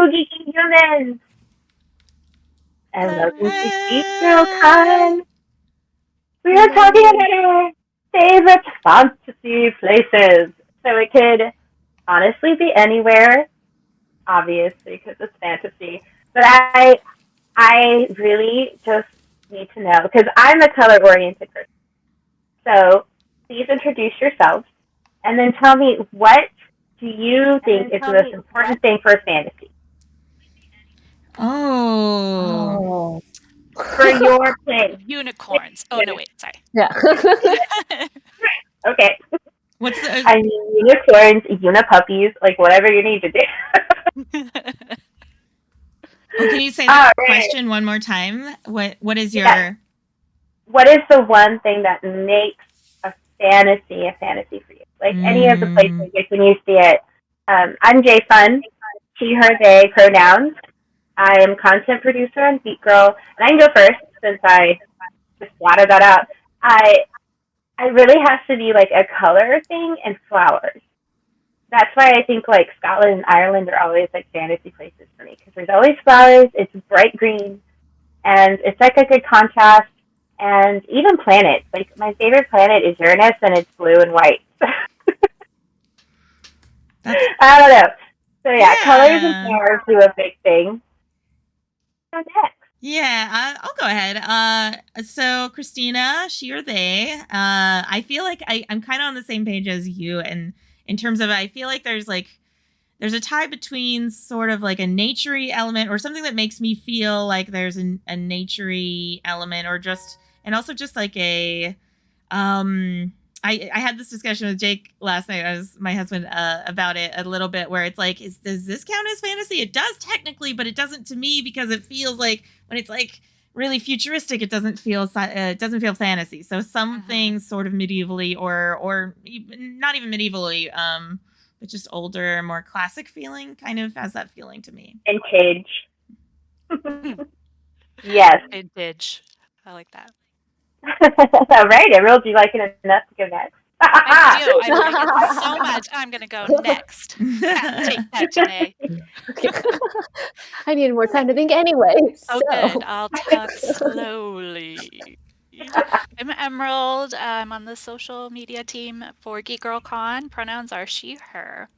geeky humans! And welcome to GeekGirlCon! We are talking about our favorite fantasy places. So it could honestly be anywhere, obviously, because it's fantasy. But I really just need to know, because I'm a color-oriented person. So please introduce yourselves, and then tell me, what do you think is the most important thing for fantasy? Oh. For your place. Unicorns. Oh, no, wait, sorry. Yeah. Okay. What's the... I mean, unicorns, unipuppies, like whatever you need to do. Oh, can you say that question one more time? What is your... Yeah. What is the one thing that makes a fantasy for you? Like any of the places, like when you see it. I'm J Fun, she, her, they pronouns. I am content producer on Geek Girl, and I can go first since I just blotted that out. I really has to be like a color thing and flowers. That's why I think like Scotland and Ireland are always like fantasy places for me, because there's always flowers, it's bright green, and it's like a good contrast. And even planets, like my favorite planet is Uranus, and it's blue and white. I don't know. So yeah, colors and flowers do a big thing. Next. Yeah, I'll go ahead. So Christina, she or they. I feel like I'm kind of on the same page as you, and in terms of, I feel like there's a tie between sort of like a naturey element or something that makes me feel like there's a naturey element, or just, and also just like a I had this discussion with Jake last night, my husband, about it a little bit, where it's like, does this count as fantasy? It does technically, but it doesn't to me, because it feels like when it's like really futuristic, it doesn't feel fantasy. So something sort of medievally or not even medievally, but just older, more classic feeling, kind of has that feeling to me. Vintage. Yes. Vintage. I like that. All right, Emerald, do you like it enough to go next? I do. I like it so much. I'm going to go next. Take that, Jannae. Okay. I needed more time to think anyway. So good. I'll talk slowly. I'm Emerald. I'm on the social media team for GeekGirlCon. Pronouns are she, her.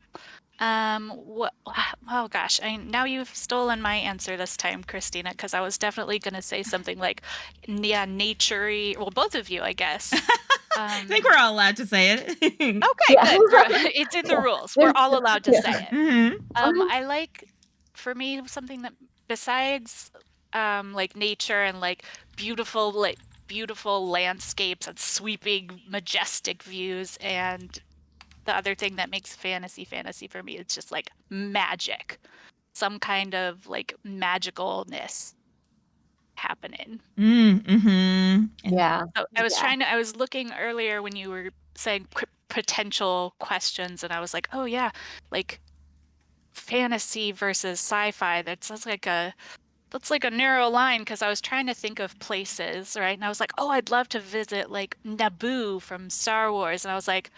Oh gosh, now you've stolen my answer this time, Christina, because I was definitely going to say something like, naturey. Well, both of you, I guess. I think we're all allowed to say it. Okay, good. It's in the rules. We're all allowed to say it. Mm-hmm. I like, for me, something that besides like nature and like beautiful landscapes and sweeping, majestic views, and the other thing that makes fantasy for me is just like magic, some kind of like magicalness happening. Mm-hmm. Yeah. So I was looking earlier when you were saying potential questions, and I was like, oh yeah, like fantasy versus sci-fi. That's like a narrow line, because I was trying to think of places, right? And I was like, oh, I'd love to visit like Naboo from Star Wars, and I was like,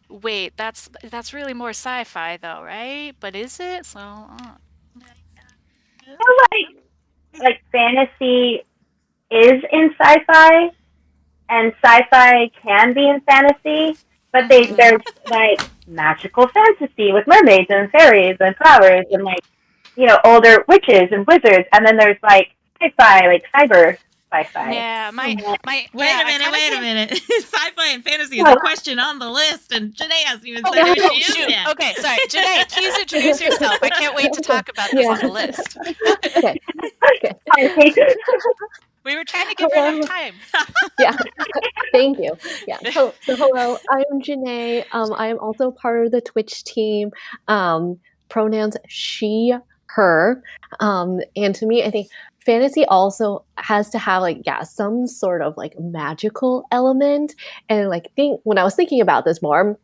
wait, that's really more sci-fi though, right? But is it? So I feel like fantasy is in sci-fi, and sci-fi can be in fantasy, but there's like magical fantasy with mermaids and fairies and flowers and like, you know, older witches and wizards, and then there's like sci-fi, like cyber sci-fi. yeah, my Wait a minute. Sci-fi and fantasy is a question on the list, and Jannae hasn't even said who she is yet. Okay, sorry. Jannae, please introduce yourself. I can't wait to talk about this on the list. Okay. We were trying to give her enough time. Yeah. Thank you. Yeah. So hello, I'm Jannae. I am also part of the Twitch team. Pronouns she, her. And to me, I think fantasy also has to have like, some sort of like magical element. And like when I was thinking about this more,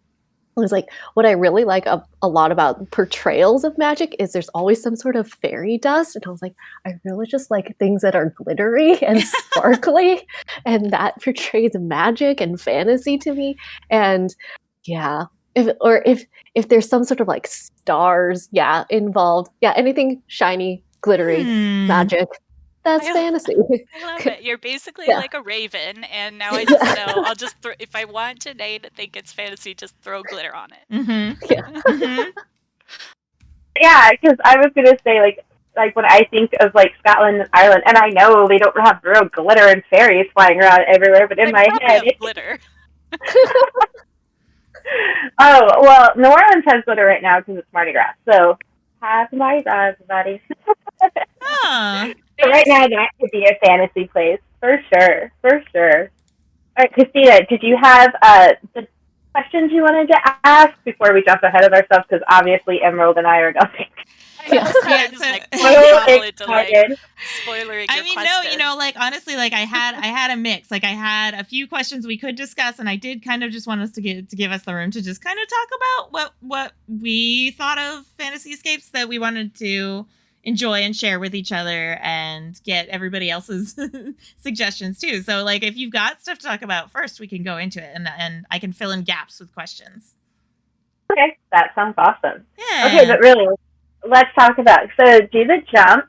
I was like, what I really like a lot about portrayals of magic is there's always some sort of fairy dust. And I was like, I really just like things that are glittery and sparkly, and that portrays magic and fantasy to me. And yeah, if there's some sort of like stars, involved, anything shiny, glittery, magic, that's fantasy. I love it. You're basically like a raven, and now I just know I'll just if I want Jannae to think it's fantasy, just throw glitter on it. Yeah, because I was gonna say like when I think of like Scotland and Ireland, and I know they don't have real glitter and fairies flying around everywhere, but in my head, it's glitter. Oh well, New Orleans has glitter right now because it's Mardi Gras. So happy Mardi Gras, everybody! So right now that could be a fantasy place for sure, for sure. All right, Christina, did you have the questions you wanted to ask before we jump ahead of ourselves? Because obviously Emerald and I are going. Spoilery. I mean, no, like honestly, like I had a mix. Like I had a few questions we could discuss, and I did kind of just want us to give us the room to just kind of talk about what we thought of fantasy escapes that we wanted to enjoy and share with each other and get everybody else's suggestions too. So like if you've got stuff to talk about first, we can go into it and I can fill in gaps with questions. Okay, that sounds awesome. Yeah. Okay, but really, let's talk about, so Do the Jump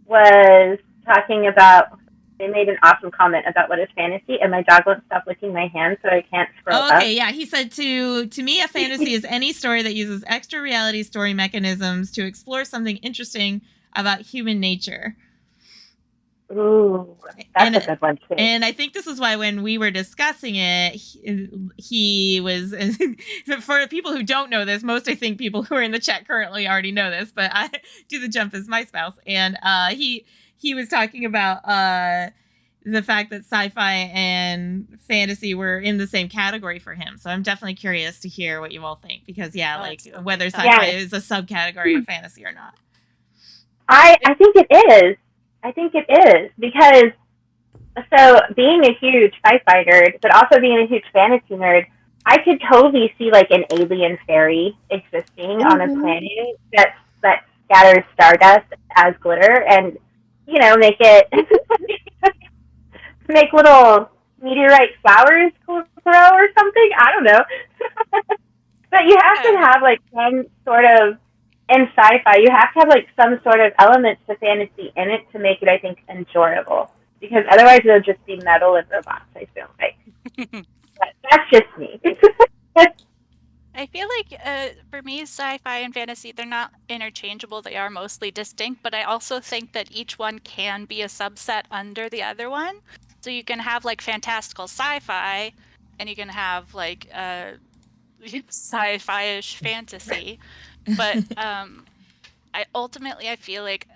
was talking about, they made an awesome comment about what is fantasy, and my dog won't stop licking my hand, so I can't scroll up. Okay, yeah, he said to me, a fantasy is any story that uses extra reality story mechanisms to explore something interesting about human nature. Ooh, that's a good one too. And I think this is why when we were discussing it, he was, for people who don't know this, most I think people who are in the chat currently already know this, but I Do the Jump is my spouse, and he was talking about the fact that sci-fi and fantasy were in the same category for him. So I'm definitely curious to hear what you all think, because whether sci-fi is a subcategory of fantasy or not. I think it is. I think it is, because so being a huge sci-fi nerd, but also being a huge fantasy nerd, I could totally see like an alien fairy existing on a planet that scatters stardust as glitter, and make little meteorite flowers grow or something. I don't know. But you have to have like some sort of, in sci-fi, you have to have like some sort of elements to fantasy in it to make it, I think, enjoyable. Because otherwise it'll just be metal and robots, I feel like. That's just me. I feel like for me, sci-fi and fantasy, they're not interchangeable. They are mostly distinct, but I also think that each one can be a subset under the other one. So you can have like fantastical sci-fi, and you can have like sci-fi-ish fantasy. But I feel like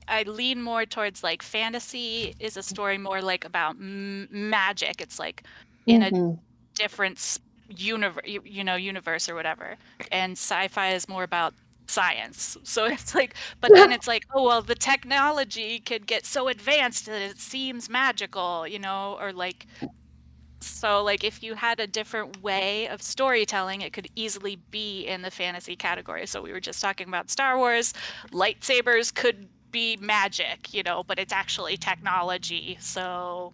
I lean more towards like fantasy is a story more like about magic. It's like in a different universe or whatever, and sci-fi is more about science. So it's like, but then it's like, oh well, the technology could get so advanced that it seems magical, or like. So, like, if you had a different way of storytelling, it could easily be in the fantasy category. So we were just talking about Star Wars. Lightsabers could be magic, but it's actually technology. So,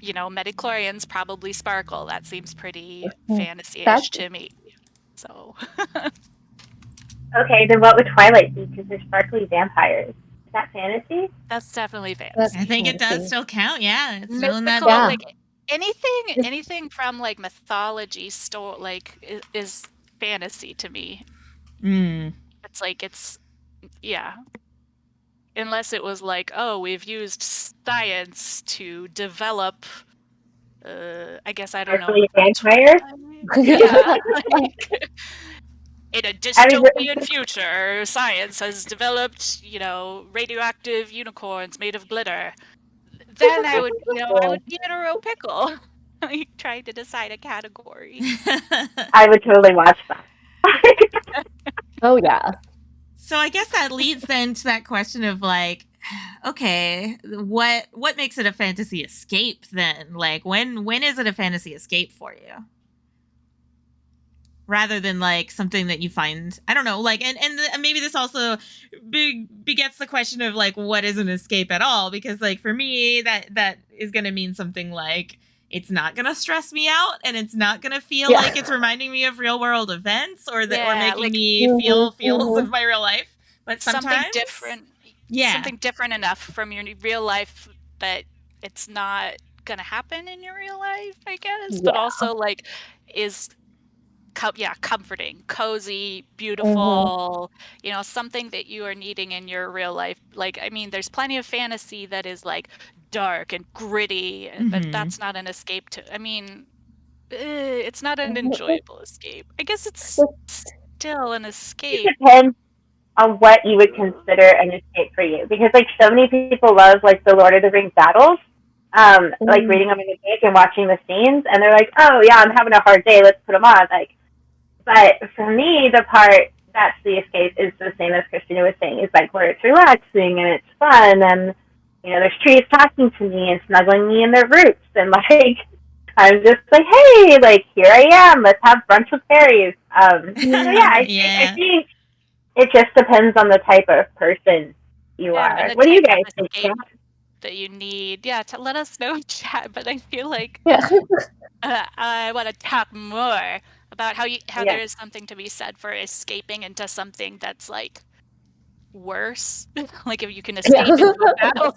midichlorians probably sparkle. That seems pretty fantasy-ish to me. So. Okay, then what would Twilight be? Because they're sparkly vampires. Is that fantasy? That's definitely fantasy. I think it does still count, yeah. It's still in that. Like, anything from like mythology is fantasy to me. It's like unless it was like, oh, we've used science to develop I guess I don't know, vampires. In a dystopian future, science has developed radioactive unicorns made of glitter. Then I would be in a real pickle. Trying to decide a category. I would totally watch that. Oh yeah. So I guess that leads then to that question of like, okay, what makes it a fantasy escape then? Like when is it a fantasy escape for you? Rather than like something that you find, I don't know, like, and maybe this also begets the question of like, what is an escape at all? Because like for me, that is going to mean something like it's not going to stress me out, and it's not going to feel like it's reminding me of real world events or making me feel feels of my real life. But sometimes something different. Yeah. Something different enough from your real life that it's not going to happen in your real life, I guess. But also like is comforting, cozy, beautiful, something that you are needing in your real life. Like, I mean, there's plenty of fantasy that is like dark and gritty, but that's not an escape to, I mean, it's not an enjoyable escape. I guess it's still an escape. It depends on what you would consider an escape for you. Because, like, so many people love, like, the Lord of the Rings battles, like, reading them in the book and watching the scenes, and they're like, oh, yeah, I'm having a hard day, let's put them on. Like, but for me, the part that's the escape is the same as Christina was saying. It's like where it's relaxing and it's fun, and there's trees talking to me and snuggling me in their roots, and like I'm just like, hey, like here I am. Let's have brunch with fairies. So yeah, I think it just depends on the type of person you are. What do you guys think? That you need, let us know, chat. But I feel like I want to talk more about how there is something to be said for escaping into something that's like worse. Like if you can escape into a battle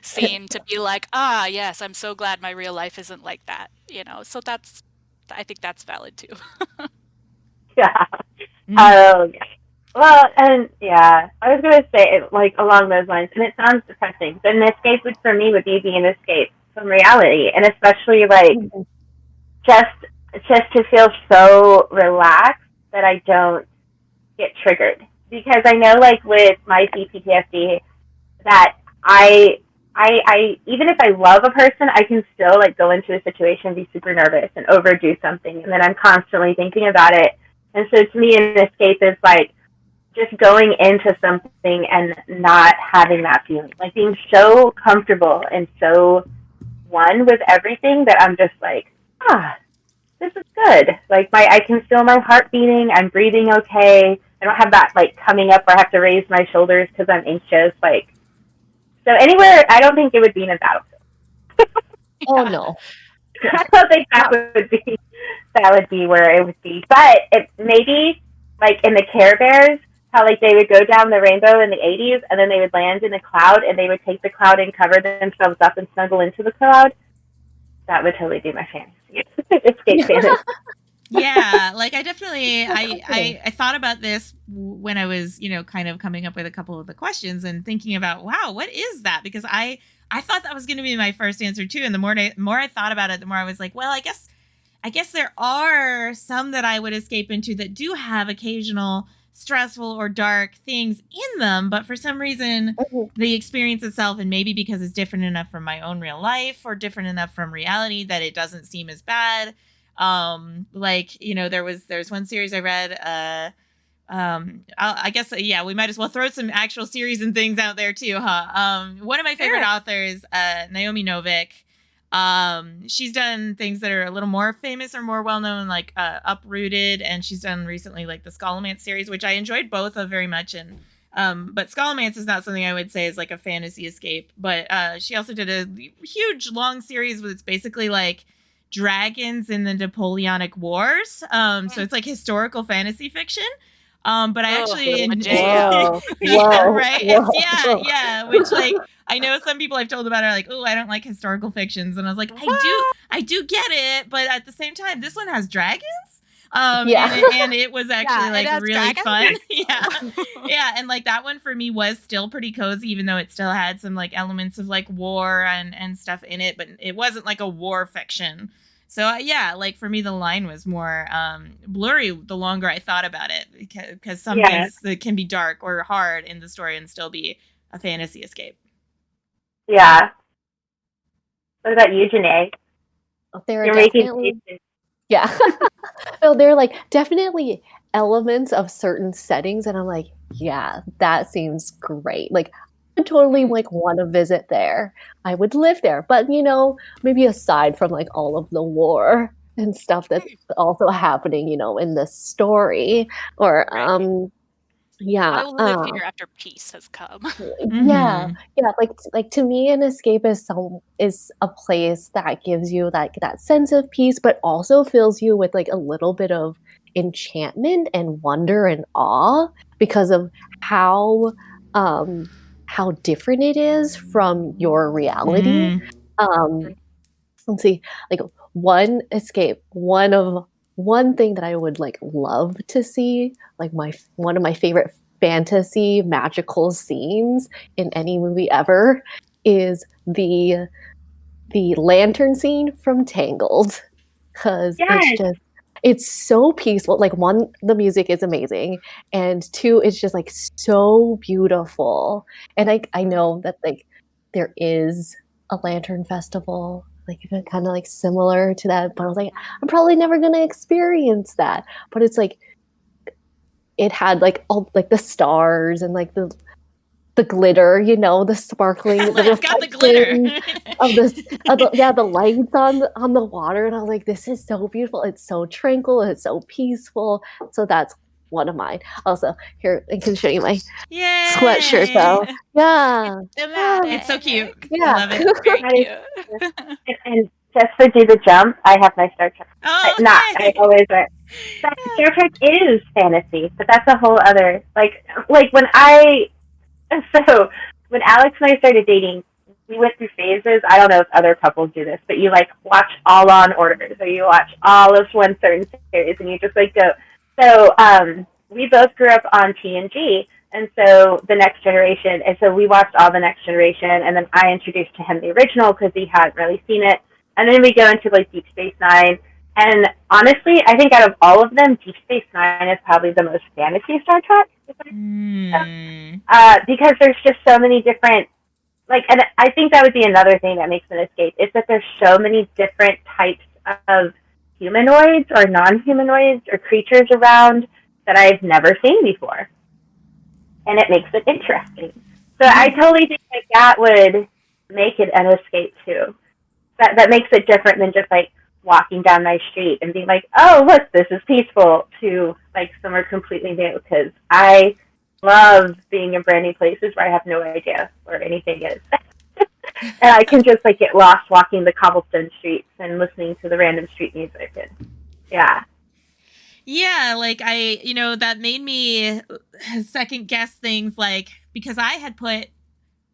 scene to be like, yes, I'm so glad my real life isn't like that. So I think that's valid too. Yeah. Well, and I was going to say it, like along those lines, and it sounds depressing, but an escape for me would be an escape from reality, and especially like just to feel so relaxed that I don't get triggered. Because I know, like with my CPTSD, that I even if I love a person, I can still like go into a situation and be super nervous and overdo something, and then I'm constantly thinking about it. And so to me, an escape is like just going into something and not having that feeling, like being so comfortable and so one with everything that I'm just like, this is good. Like I can feel my heart beating. I'm breathing okay. I don't have that like coming up where I have to raise my shoulders because I'm anxious. Like, so anywhere, I don't think it would be in a battlefield. Oh no. I don't think that would be where it would be. But it maybe like in the Care Bears, how like they would go down the rainbow in the 80s and then they would land in a cloud and they would take the cloud and cover themselves up and snuggle into the cloud. That would totally be my fantasy. Escape fantasy. Yeah, like I definitely I thought about this when I was, kind of coming up with a couple of the questions and thinking about, wow, what is that? Because I thought that was going to be my first answer too, and the more I thought about it, the more I was like, well, I guess there are some that I would escape into that do have occasional stressful or dark things in them, but for some reason the experience itself, and maybe because it's different enough from my own real life or different enough from reality, that it doesn't seem as bad. There's one series I read, I guess, we might as well throw some actual series and things out there too, huh? One of my favorite authors, Naomi Novik, she's done things that are a little more famous or more well-known, like Uprooted, and she's done recently like the Scholomance series, which I enjoyed both of very much. And but Scholomance is not something I would say is like a fantasy escape, but she also did a huge long series where it's basically like dragons in the Napoleonic Wars. So it's like historical fantasy fiction. But I actually which like I know some people I've told about are like, oh, I don't like historical fictions, and I was like, I do get it, but at the same time, this one has dragons. And it was actually like really fun. And like that one for me was still pretty cozy, even though it still had some like elements of like war and stuff in it, but it wasn't like a war fiction. So like for me the line was more blurry the longer I thought about it, because some things that can be dark or hard in the story and still be a fantasy escape. Yeah. What about you, Jannae? You're making no, there are like definitely elements of certain settings, and I'm like, yeah, that seems great. Like I would totally like want to visit there. I would live there, but maybe aside from like all of the war and stuff that's also happening, in the story, or Yeah. I will live here after peace has come. Yeah. Yeah. Like to me, an escape is a place that gives you like that sense of peace, but also fills you with like a little bit of enchantment and wonder and awe because of how how different it is from your reality. Let's see, like one escape, one thing that I would like love to see, like one of my favorite fantasy magical scenes in any movie ever is the lantern scene from Tangled, because Yes. it's so peaceful. Like one, the music is amazing, and two, it's just like so beautiful. And I know that like there is a lantern festival, like kind of like similar to that, but I was like, I'm probably never gonna experience that. But it's like it had like all like the stars and like the glitter, the sparkling, the It's got the glitter. the lights on the water, and I was like, this is so beautiful. It's so tranquil. It's so peaceful. So that's one of mine. Also, here I can show you my sweatshirt. So yeah, it's so cute. Yeah, I love it. Very cute. And just for Do the Jump, I have my Star Trek. Oh, I always wear. Star Trek is fantasy, but that's a whole other like when when Alex and I started dating, we went through phases. I don't know if other couples do this, but you like watch all on orders, or you watch all of one certain series, and you just like go. So we both grew up on TNG, and so the Next Generation, and so we watched all the Next Generation, and then I introduced to him the original because he hadn't really seen it, and then we go into like Deep Space Nine. And honestly, I think out of all of them, Deep Space Nine is probably the most fantasy Star Trek. Because there's just so many different, and I think that would be another thing that makes an escape, is that there's so many different types of humanoids or non-humanoids or creatures around that I've never seen before. And it makes it interesting. So I totally think that would make it an escape too. That makes it different than just like walking down my street and being like, oh, look, this is peaceful, to like somewhere completely new, because I love being in brand new places where I have no idea where anything is. And I can just like get lost walking the cobblestone streets and listening to the random street music. And yeah, like that made me second guess things, like, because I had put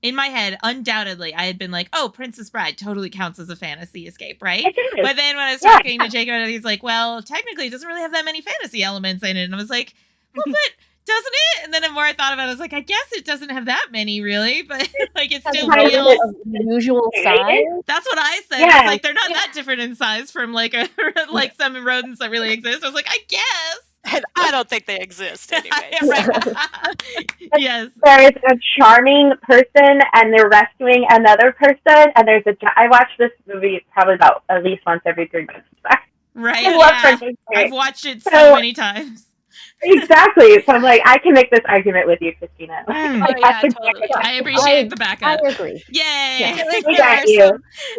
in my head, undoubtedly, I had been like, oh, Princess Bride totally counts as a fantasy escape, right? But then when I was talking to Jacob, he's like, well, technically it doesn't really have that many fantasy elements in it. And I was like, well, but doesn't it? And then the more I thought about it, I was like, I guess it doesn't have that many, really, but like it still feels unusual size. That's what I said. Yeah. Like they're not that different in size from like some rodents that really exist. I was like, I guess. And I don't think they exist anyway. Yes. There is a charming person and they're rescuing another person, and I watch this movie probably about at least once every 3 months. Right. I love Princess Bride. I've watched it so many times. Exactly. So I'm like, I can make this argument with you, Christina. Totally. I appreciate the backup. I agree. Yay! Yeah.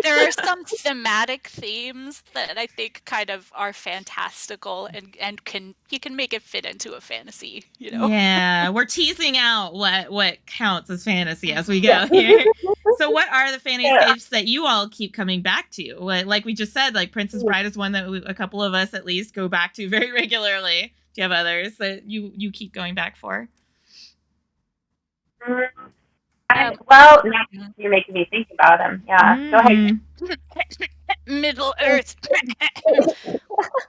There are some thematic themes that I think kind of are fantastical and you can make it fit into a fantasy, Yeah, we're teasing out what counts as fantasy as we go here. So what are the fantasy escapes that you all keep coming back to? Like we just said, like Princess Bride is one that a couple of us at least go back to very regularly. Do you have others that you keep going back for? Well, you're making me think about them. Yeah, go ahead. Middle Earth.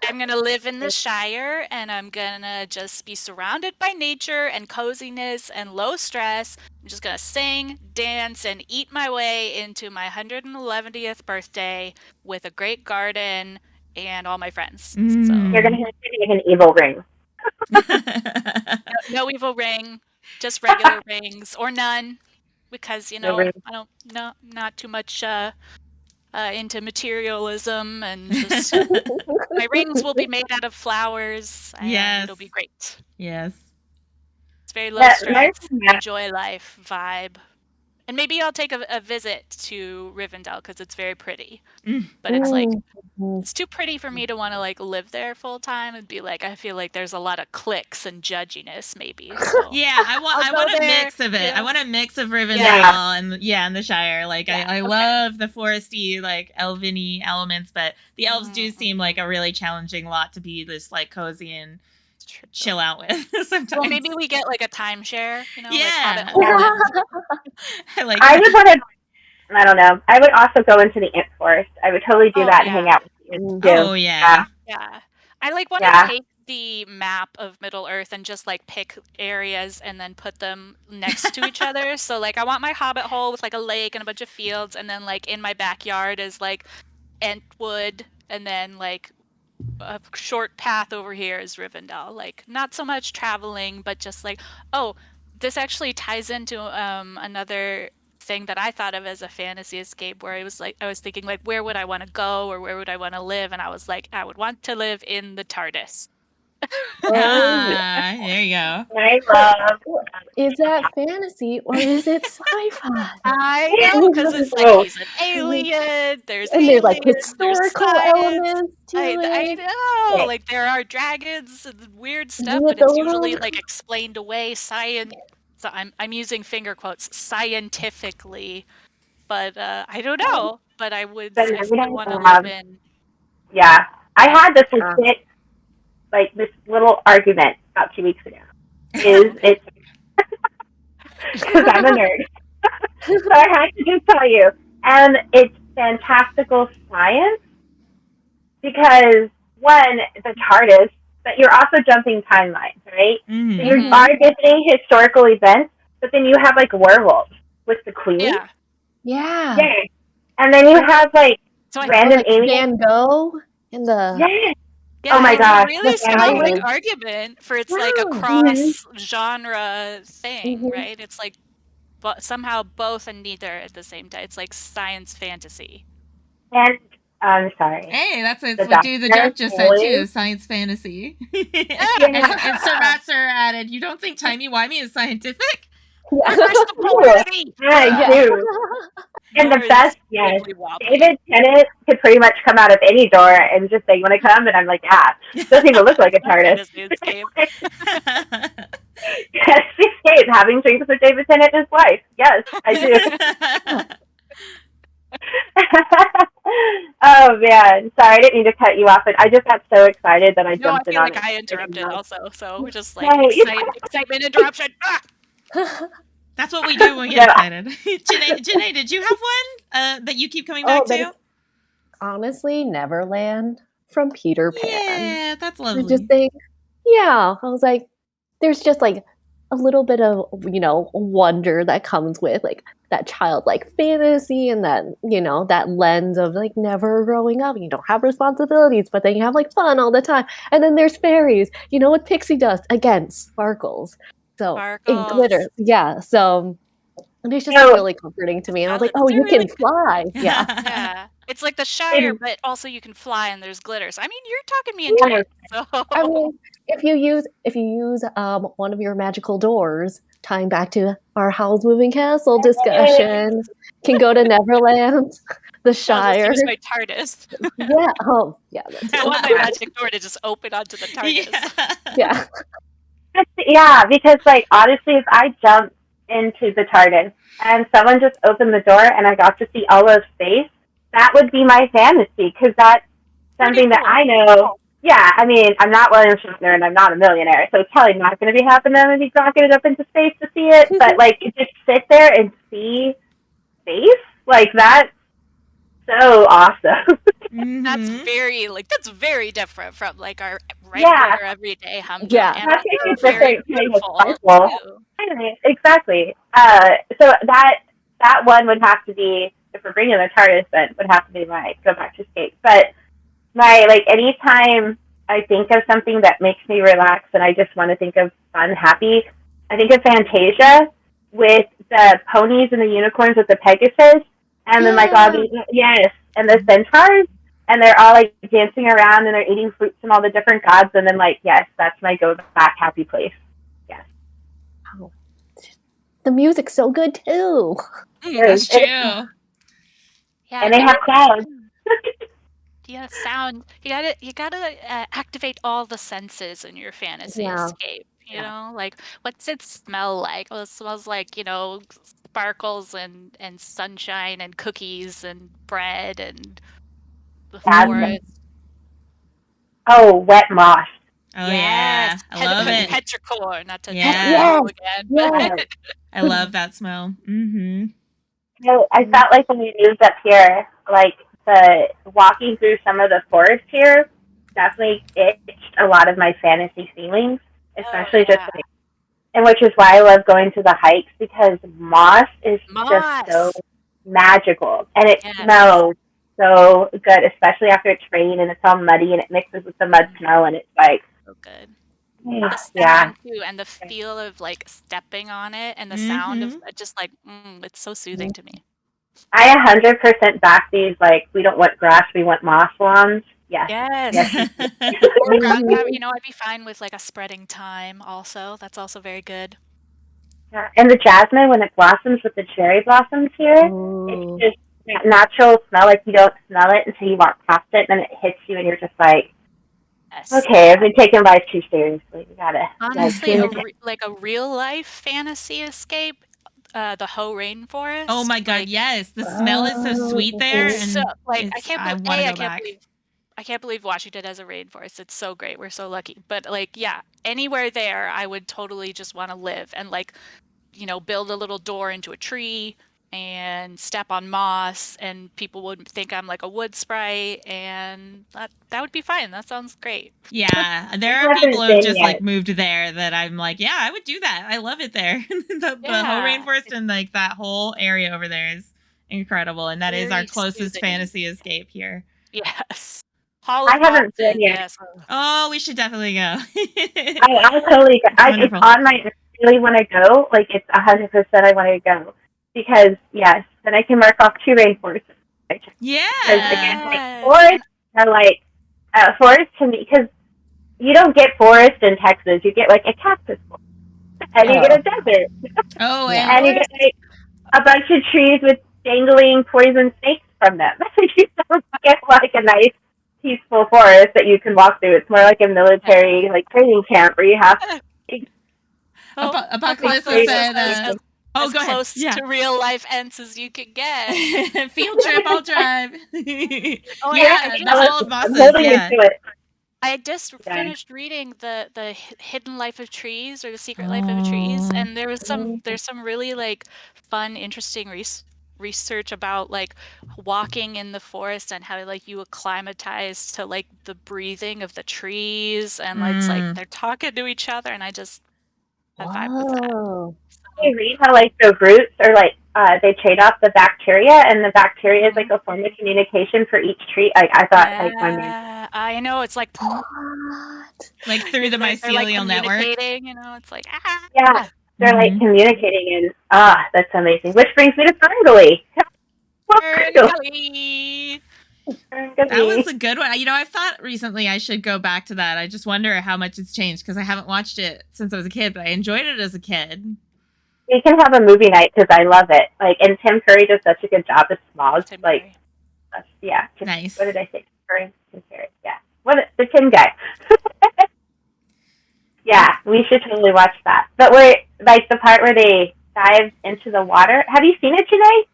I'm going to live in the Shire, and I'm going to just be surrounded by nature and coziness and low stress. I'm just going to sing, dance, and eat my way into my 111th birthday with a great garden and all my friends. So you're going to have to make an evil ring. No evil ring, just regular rings, or none, because I don't not too much into materialism, and just my rings will be made out of flowers, and it'll be great. Yes, it's very low stress, enjoy life vibe. And maybe I'll take a visit to Rivendell because it's very pretty. Mm. But it's like, Mhm. it's too pretty for me to want to like live there full time. It'd be like, I feel like there's a lot of cliques and judginess maybe. So Yeah, I I'll want go a there. mix of it. Yeah. I want a mix of Rivendell Yeah. and the Shire. Like I okay. love the foresty, like elven-y elements, but the elves do Mhm. seem like a really challenging lot to be this like cozy and It's true. chill out with sometimes. Well, maybe we get like a timeshare, you know, like Yeah. Hobbit Hole. I like I that. would want to. I don't know. I would also go into the ant forest. I would totally do Oh, that and yeah. hang out with you too. Oh yeah. Yeah. I like want to Yeah. take the map of Middle Earth and just like pick areas and then put them next to each other. So like I want my Hobbit hole with like a lake and a bunch of fields, and then like in my backyard is like Entwood, and then like a short path over here is Rivendell. Like not so much traveling, but just like, oh, this actually ties into another thing that I thought of as a fantasy escape, where I was thinking like, where would I want to go or where would I want to live? And I was like, I would want to live in the TARDIS. There you go. I love. Is that fantasy or is it sci-fi? I know, because it's like Oh. he's an alien. There's And there's like aliens, there's historical science. elements to I it. know, Right. like there are dragons and weird stuff, Yeah, but it's those usually are- like explained away So I'm using finger quotes scientifically, but I don't know. But I would But still every want to time, live in. Yeah, I had this legit, like this little argument about 2 weeks ago. It's because I'm a nerd, so I had to just tell you. And it's fantastical science because one, the TARDIS, but you're also jumping timelines, right? Mhm. So you Mhm. are visiting historical events, but then you have like werewolves with the Queen. Yeah. Yeah. Yeah. And then you have like So I Or random like aliens. Van Gogh in the Yeah. Yeah, Oh my it's a gosh, really that's strong amazing. argument for it's like a Wow. cross genre thing, Mhm. right? It's like but somehow both and neither at the same time. It's like science fantasy. And I'm sorry. Hey, that's The what Do the Doctor Joke just said too. always- Science fantasy. Yeah. And Sir Matt Sir added, "You don't think timey-wimey is scientific?" Yeah. Reverse the polarity. I Yeah. do. And the Yours best, yes. wibbly wobbly. David Tennant could pretty much come out of any door and just say, "You want to come?" And I'm like, "Yeah." Doesn't even look like a TARDIS. Yes, escape having drinks with David Tennant and his wife. Yes, I do. Oh man, sorry, I didn't mean to cut you off, but I just got so excited that I No, I jumped in feel on like it. I interrupted also. So we're just like No, excitement interruption. Ah! That's what we do when we get excited. Jannae, did you have one that you keep coming back to? Honestly, Neverland from Peter Pan. Yeah, that's I lovely. just think, yeah, I was like, there's just like a little bit of, wonder that comes with like that childlike fantasy and that, that lens of like never growing up. You don't have responsibilities, but then you have like fun all the time. And then there's fairies, with pixie dust, again, sparkles. So, it glitters. Yeah. So, and it's just really comforting to me. And I was like, oh, you can fly. Yeah. Yeah. It's like the Shire, but also you can fly and there's glitters. I mean, you're talking me into it. So I mean, if you use one of your magical doors, tying back to our Howl's Moving Castle discussion, can go to Neverland, the Shire. I'll just use my TARDIS. Yeah. Oh, yeah. I want my magic door to just open onto the TARDIS. Yeah. Yeah, because like honestly, if I jumped into the TARDIS and someone just opened the door and I got to see all of space, that would be my fantasy because that's something that I know. Yeah, I mean, I'm not William Shatner and I'm not a millionaire, so it's probably not going to be happening to be rocketed up into space to see it. But like, just sit there and see space, like that's so awesome. That's very different from like our regular everyday humdrum. Yeah, and that's also very beautiful. Exactly. So that one would have to be, if we're bringing the TARDIS, then would have to be my go back to escape. But my anytime I think of something that makes me relax and I just want to think of fun, happy, I think of Fantasia with the ponies and the unicorns with the Pegasus, and then all these and the centaurs, and they're all dancing around and they're eating fruits from all the different gods, and then that's my go back happy place. Yes. Oh, the music's so good too. That's true. Yeah, and they have sound. Yeah, sound. You gotta activate all the senses in your fantasy escape. You know, like what's it smell like? Oh, it smells like, you know, sparkles and sunshine and cookies and bread and the forest. Oh, wet moss. Oh yeah, I love it. Petrichor, not to again. Yes. I love that smell. Mm-hmm. So I felt like when we moved up here, like the walking through some of the forest here definitely itched a lot of my fantasy feelings, especially just like, and which is why I love going to the hikes, because moss is just so magical and it smells so good, especially after it's rained and it's all muddy and it mixes with the mud smell and it's like so good. The sound too, and the feel of like stepping on it, and the sound of just like it's so soothing to me. I 100% back these, like, we don't want grass, we want moss lawns. Yes. Or ground cover, you know, I'd be fine with like a spreading thyme also. That's also very good. Yeah. And the jasmine, when it blossoms with the cherry blossoms here, it's just that natural smell. Like, you don't smell it until you walk past it, and then it hits you, and you're just like, okay, I've been taking life too seriously. We gotta. Honestly, like a real life fantasy escape. The Hoh rainforest. Oh my god, yes! The smell is so sweet there, and so, like I can't believe Washington has a rainforest. It's so great. We're so lucky. But like, yeah, anywhere there, I would totally just want to live and like, you know, build a little door into a tree and step on moss, and people would think I'm like a wood sprite, and that would be fine. That sounds great. Yeah, there are people who have just like moved there that I'm like, yeah, I would do that. I love it there. the whole rainforest and like that whole area over there is incredible, and that is our closest fantasy escape here. Yes. I haven't been yet. Yes. Oh, we should definitely go. I'll totally go. It's on my really want to go. Like, it's 100% I want to go. Because, yes, then I can mark off 2 rainforests. Yeah. Because, again, like, forests are like, forests to me, because you don't get forest in Texas. You get, like, a cactus forest. And you get a desert. Oh, and you get, like, a bunch of trees with dangling poison snakes from them. You don't get, like, a nice, peaceful forest that you can walk through. It's more like a military, like, training camp where you have... Apocalypse said... as close to real life ends as you could get. Field trip, I'll drive. That's all of bosses. I just finished reading the Hidden Life of Trees, or the Secret Life of Trees, and there's some really like fun, interesting research about like walking in the forest and how like you acclimatize to like the breathing of the trees, and it's like they're talking to each other, and I vibe with that. You read how like the roots are like they trade off the bacteria, and the bacteria is like a form of communication for each tree. Like I thought, I know it's like like through the mycelial network. You know, it's like they're like communicating, and that's amazing. Which brings me to Ferngully. That was a good one. You know, I've thought recently I should go back to that. I just wonder how much it's changed, because I haven't watched it since I was a kid, but I enjoyed it as a kid. We can have a movie night because I love it. Like, and Tim Curry does such a good job as Smalls. Like, nice. What did I say? Tim Curry. Yeah. The Tim guy. Yeah, we should totally watch that. But we're like the part where they dive into the water. Have you seen it, Jannae?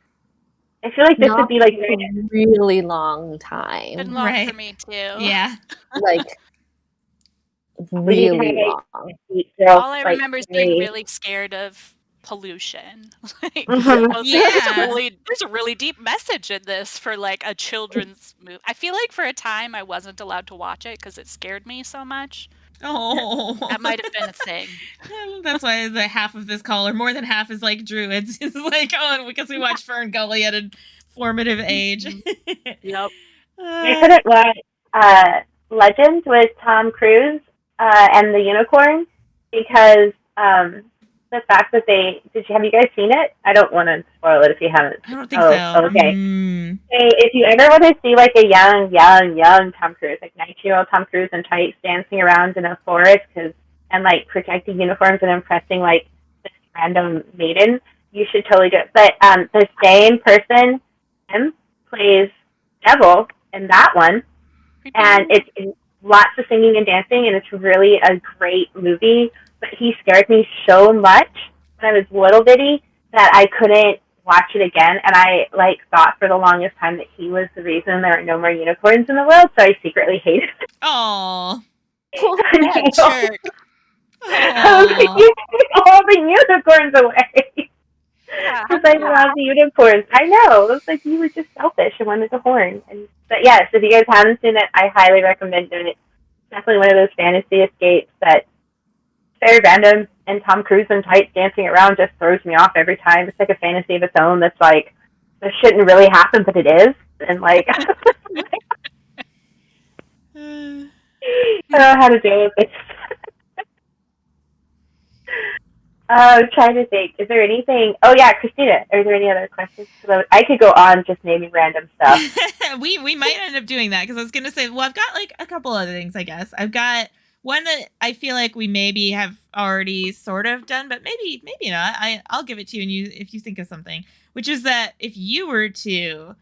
I feel like this would be like a really long time. Been long for me too. Yeah. Like really long. All I remember is being really scared of pollution. Like, there's a really deep message in this for like a children's movie. I feel like for a time I wasn't allowed to watch it because it scared me so much. Oh, that might have been a thing. That's why the half of this call, or more than half, is like druids. It's like, because we watched Ferngully at a formative age. Yep. I couldn't watch Legend with Tom Cruise and the unicorn because the fact that have you guys seen it? I don't want to spoil it if you haven't. I don't think so. Okay. Hey, if you ever want to see like a young Tom Cruise, like 19-year-old Tom Cruise in tights dancing around in a forest and like projecting uniforms and impressing like the random maiden, you should totally do it. But the same person, him, plays Devil in that one, and it's lots of singing and dancing, and it's really a great movie. But he scared me so much when I was little bitty that I couldn't watch it again, and I thought for the longest time that he was the reason there are no more unicorns in the world, so I secretly hated him. Oh, that jerk. I was like, you take all the unicorns away. Yeah, Because I love the unicorns. I know. It was like you were just selfish and wanted the horn. But yes, if you guys haven't seen it, I highly recommend it. It's definitely one of those fantasy escapes that very random, and Tom Cruise in tights dancing around just throws me off every time. It's like a fantasy of its own that's like, this shouldn't really happen, but it is. And like, I don't know how to deal with it. I'm trying to think. Is there anything? Oh yeah, Christina. Are there any other questions? I could go on just naming random stuff. we might end up doing that because I was gonna say, well, I've got like a couple other things. I guess I've got one that I feel like we maybe have already sort of done, but maybe not. I'll give it to you, and you if you think of something, which is that if you were to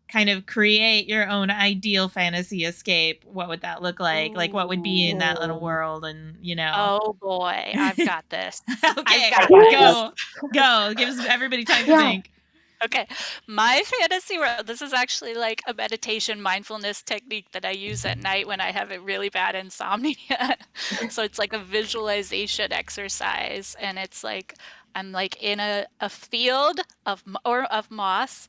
kind of create your own ideal fantasy escape, what would that look like? Like, what would be in that little world? And Oh boy, I've got this. Okay, go. Gives everybody time to think. Okay, my fantasy world. This is actually like a meditation mindfulness technique that I use at night when I have a really bad insomnia. So it's like a visualization exercise, and it's like I'm like in a field of moss.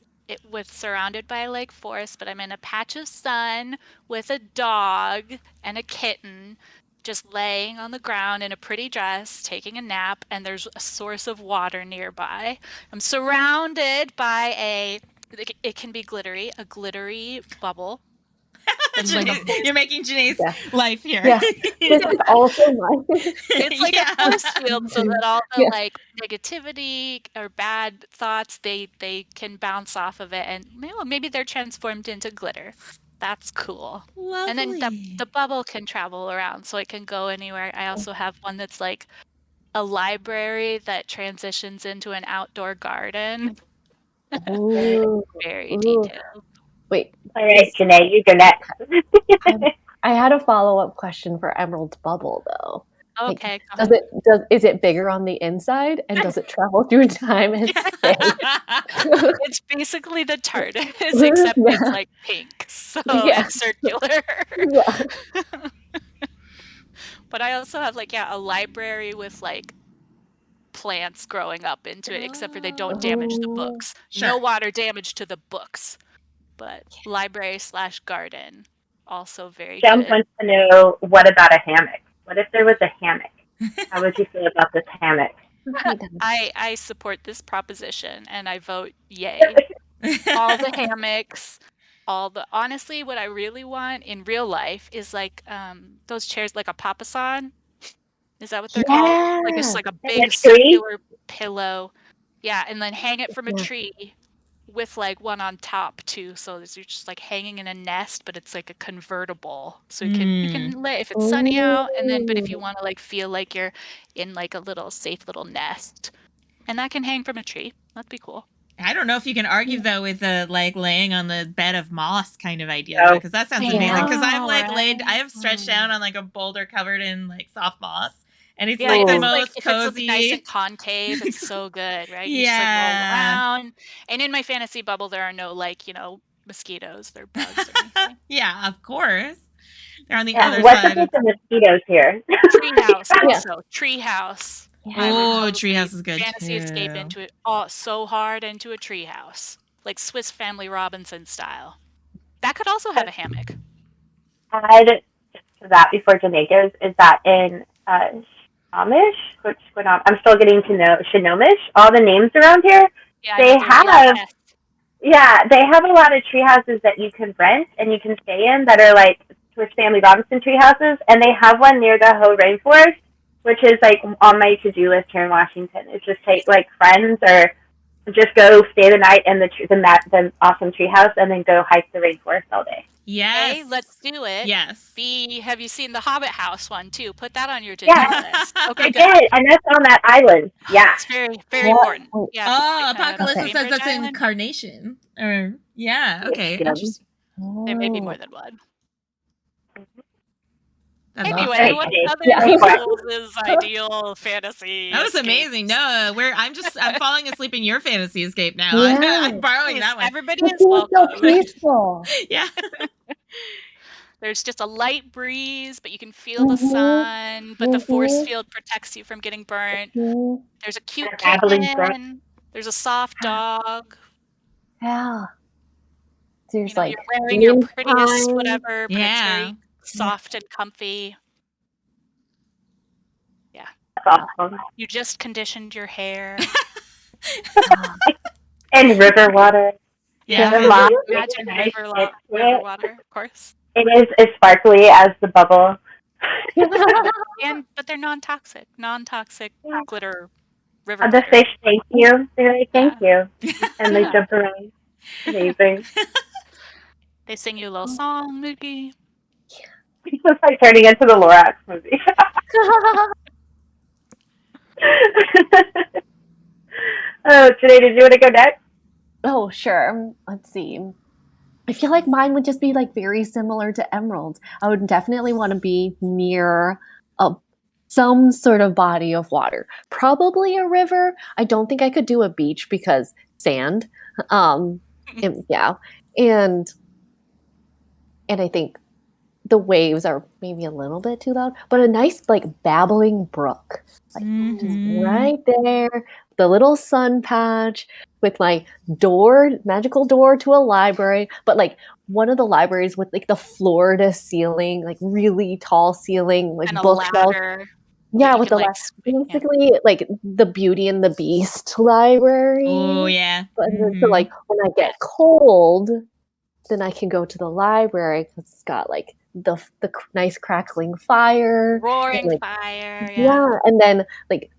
With surrounded by like forest, but I'm in a patch of sun with a dog and a kitten just laying on the ground in a pretty dress, taking a nap, and there's a source of water nearby. I'm surrounded by it can be glittery, a glittery bubble. You're making Jannae's life here. Yeah. This is also mine. It's like a force field, so that all the like negativity or bad thoughts they can bounce off of it, and maybe they're transformed into glitter. That's cool. Lovely. And then the bubble can travel around, so it can go anywhere. I also have one that's like a library that transitions into an outdoor garden. Ooh. Very detailed. Wait. All right, Jannae, you go next. I had a follow-up question for Emerald's bubble, though. Okay. Like, is it bigger on the inside, and does it travel through time and space? It's basically the TARDIS, except it's like pink, so it's circular. Yeah. But I also have like a library with like plants growing up into it, except for they don't damage the books. Sure. No water damage to the books. But library/garden, also very Jem good. wants to know, what about a hammock? What if there was a hammock? How would you feel about this hammock? I support this proposition, and I vote yay. All the hammocks, honestly, what I really want in real life is like those chairs, like a papasan. Is that what they're called? Like it's like a big circular pillow. Yeah, and then hang it from a tree. With like one on top too, so you're just like hanging in a nest, but it's like a convertible, so you can lay if it's sunny out, and then but if you want to like feel like you're in like a little safe little nest, and that can hang from a tree. That'd be cool. I don't know if you can argue though with the like laying on the bed of moss kind of idea, because that sounds amazing. Because I've like I have stretched down on like a boulder covered in like soft moss. And it's like the most if cozy. It's nice and concave, it's so good, right? You Yeah. just like roll around. And in my fantasy bubble, there are no like, mosquitoes or bugs or anything. Yeah, of course. They're on the other what's side. What's the mosquitoes here? Treehouse also. Treehouse. Oh, treehouse is good fantasy too. escape into it. Oh, so hard into a treehouse. Like Swiss Family Robinson style. That could also have a hammock. Add to that before Jannae goes, is that in Amish, I'm still getting to know Snohomish. All the names around here, they have a lot of tree houses that you can rent and you can stay in that are like Swiss Family Robinson tree houses, and they have one near the Hoh Rainforest, which is like on my to-do list here in Washington. It's just take like friends or just go stay the night in the awesome tree house and then go hike the rainforest all day. Yes. A, let's do it. Yes. B, have you seen the Hobbit House one too? Put that on your to-do list. Okay, I good. did, and that's on that island. Yeah. It's very, very important. Yeah. Oh, Apocalypse Cambridge says that's Island. Incarnation. Or yeah, okay. Yeah. Interesting. There may be more than one. That's Anyway, awesome. what other Yeah. people's is ideal fantasy? That was escape? amazing. No, I'm falling asleep in your fantasy escape now. Yeah. I'm borrowing Please, that one. everybody It is seems so welcome. peaceful. Yeah. There's just a light breeze, but you can feel the sun, but the force field protects you from getting burnt. Mhm. There's a cute Babbling brook. kitten. There's a soft dog. Yeah. There's You know, like you're wearing your wind prettiest chime. whatever, but it's Yeah. very soft and comfy. That's awesome. You just conditioned your hair. And river water. Yeah. The lot Magic is river, nice. river water, of course. It is as sparkly as the bubble. But they're non-toxic glitter river. The glitter. fish thank you. They're like, thank you. And they jump around. Amazing. They sing you a little song, Mookie. It's like turning into the Lorax movie. Oh, Jannae, did you want to go next? Oh, sure. Let's see. I feel like mine would just be like very similar to Emerald's. I would definitely want to be near some sort of body of water. Probably a river. I don't think I could do a beach because sand. Yeah. And I think the waves are maybe a little bit too loud, but a nice like babbling brook. Like just right there, the little sun patch with my magical door to a library, but like one of the libraries with like the floor to ceiling, like really tall ceiling, like And a bookshelf. ladder. Yeah, you with can, the like, basically like the Beauty and the Beast library. Oh yeah. But so like when I get cold, then I can go to the library because it's got like the nice crackling fire, Roaring and, like, fire. yeah, and then like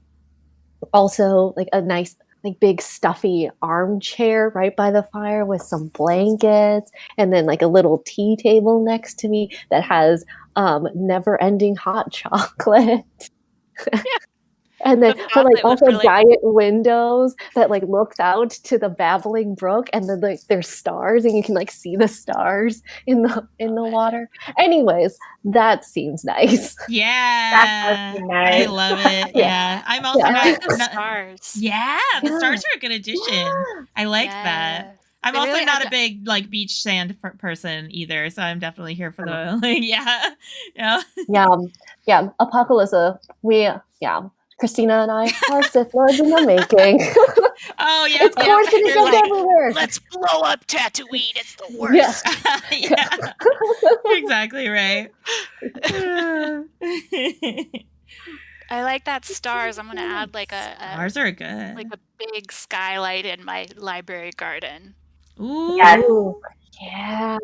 also like a nice like big stuffy armchair right by the fire with some blankets, and then like a little tea table next to me that has never-ending hot chocolate. And then, but like also really... giant windows that like looks out to the babbling brook, and then like there's stars, and you can like see the stars in the water. Anyways, that seems nice. Yeah. Nice. I love it. Yeah. I'm also not the stars. Yeah, the stars are a good addition. I like that. I'm They also really not a big like beach sand person either, so I'm definitely here for the like yeah. Apocalypse. Christina and I are Sith Lords in the making. Oh yeah, of course it is like, everywhere. Let's blow up Tatooine. It's the worst. Yeah, exactly right. I like that stars. I'm gonna add like stars are good. Like a big skylight in my library garden. Ooh. Yes. Yeah.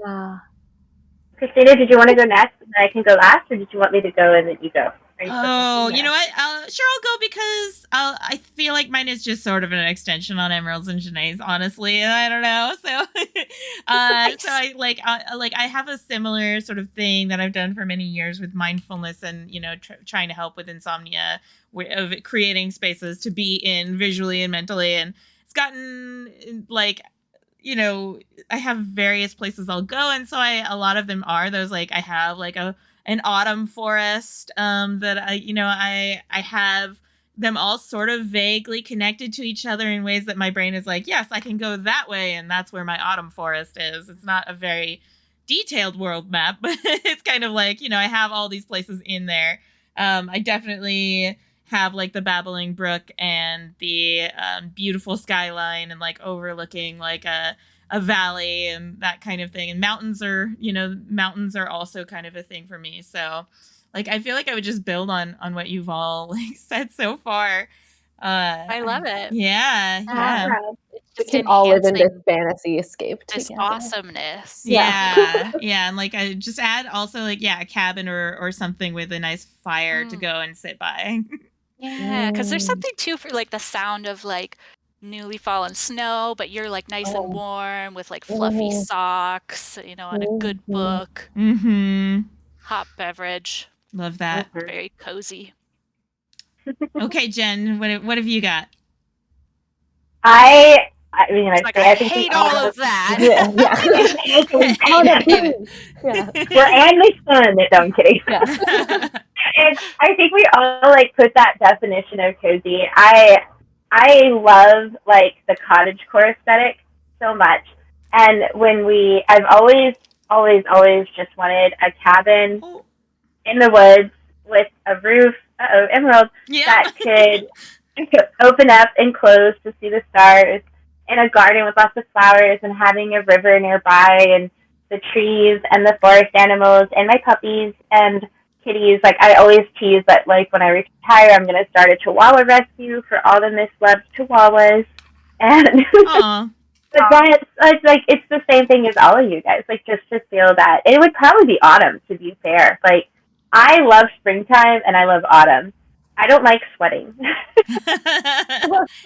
Christina, did you want to go next and then I can go last, or did you want me to go and then you go? Oh, you know what? Sure, I'll go because I feel like mine is just sort of an extension on Emerald's and Jannae's, honestly. I don't know. So, Nice. so I have a similar sort of thing that I've done for many years with mindfulness and, you know, trying to help with insomnia, of creating spaces to be in visually and mentally. And it's gotten like, you know, I have various places I'll go. And so a lot of them are those, like, I have like an autumn forest that I have them all sort of vaguely connected to each other in ways that my brain is like, yes, I can go that way, and that's where my autumn forest is. It's not a very detailed world map, but it's kind of like, you know, I have all these places in there. I definitely have like the babbling brook and the beautiful skyline and like overlooking like a valley and that kind of thing. And mountains are also kind of a thing for me. So like, I feel like I would just build on what you've all like said so far. I love it. Yeah. We can all live in this fantasy escape this together. Awesomeness. Yeah. And like, I just add also like, a cabin or something with a nice fire to go and sit by. Yeah, because there's something too for like the sound of like newly fallen snow, but you're like nice and Oh. warm with like fluffy Mhm. socks, and a good Mhm. book, Mm-hmm. hot beverage, Love that. Mhm. very cozy. Okay, Jen, what have you got? I mean, It's like, I I think we hate all all of that. Yeah, yeah. How to Hate it. Yeah. we're and my son. No, I'm kidding. Yeah. And I think we all like put that definition of cozy. I love like the cottagecore aesthetic so much. And I've always just wanted a cabin Oh, in the woods with a roof, emerald, yeah. that could open up and close to see the stars, in a garden with lots of flowers, and having a river nearby, and the trees and the forest animals and my puppies and kitties. Like, I always tease that, like, when I retire, I'm going to start a Chihuahua rescue for all the misloved Chihuahuas. And Aw. but that's like it's the same thing as all of you guys. Like, just to feel that. And it would probably be autumn, to be fair. Like, I love springtime and I love autumn. I don't like sweating. So,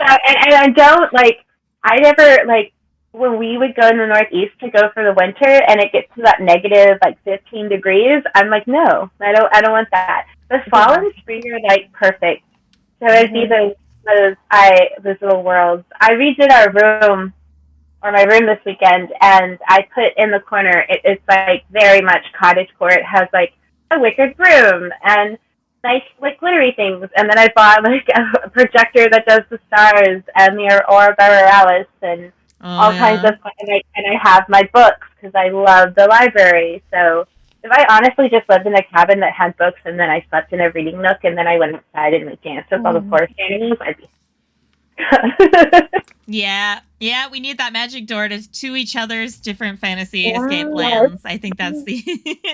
and I don't like. I never like when we would go in the Northeast to go for the winter, and it gets to that negative like 15 degrees. I'm like, no, I don't want that. The fall and spring are like perfect. So it'd be those little worlds. I redid my room this weekend, and I put in the corner. It's like very much cottagecore. It has like a wicker broom and nice like glittery things, and then I bought like a projector that does the stars and the aurora borealis and all kinds of fun. And I have my books because I love the library. So if I honestly just lived in a cabin that had books, and then I slept in a reading nook, and then I went outside and like danced with all the forest animals, I'd be Yeah, we need that magic door to each other's different fantasy escape lands. I think that's the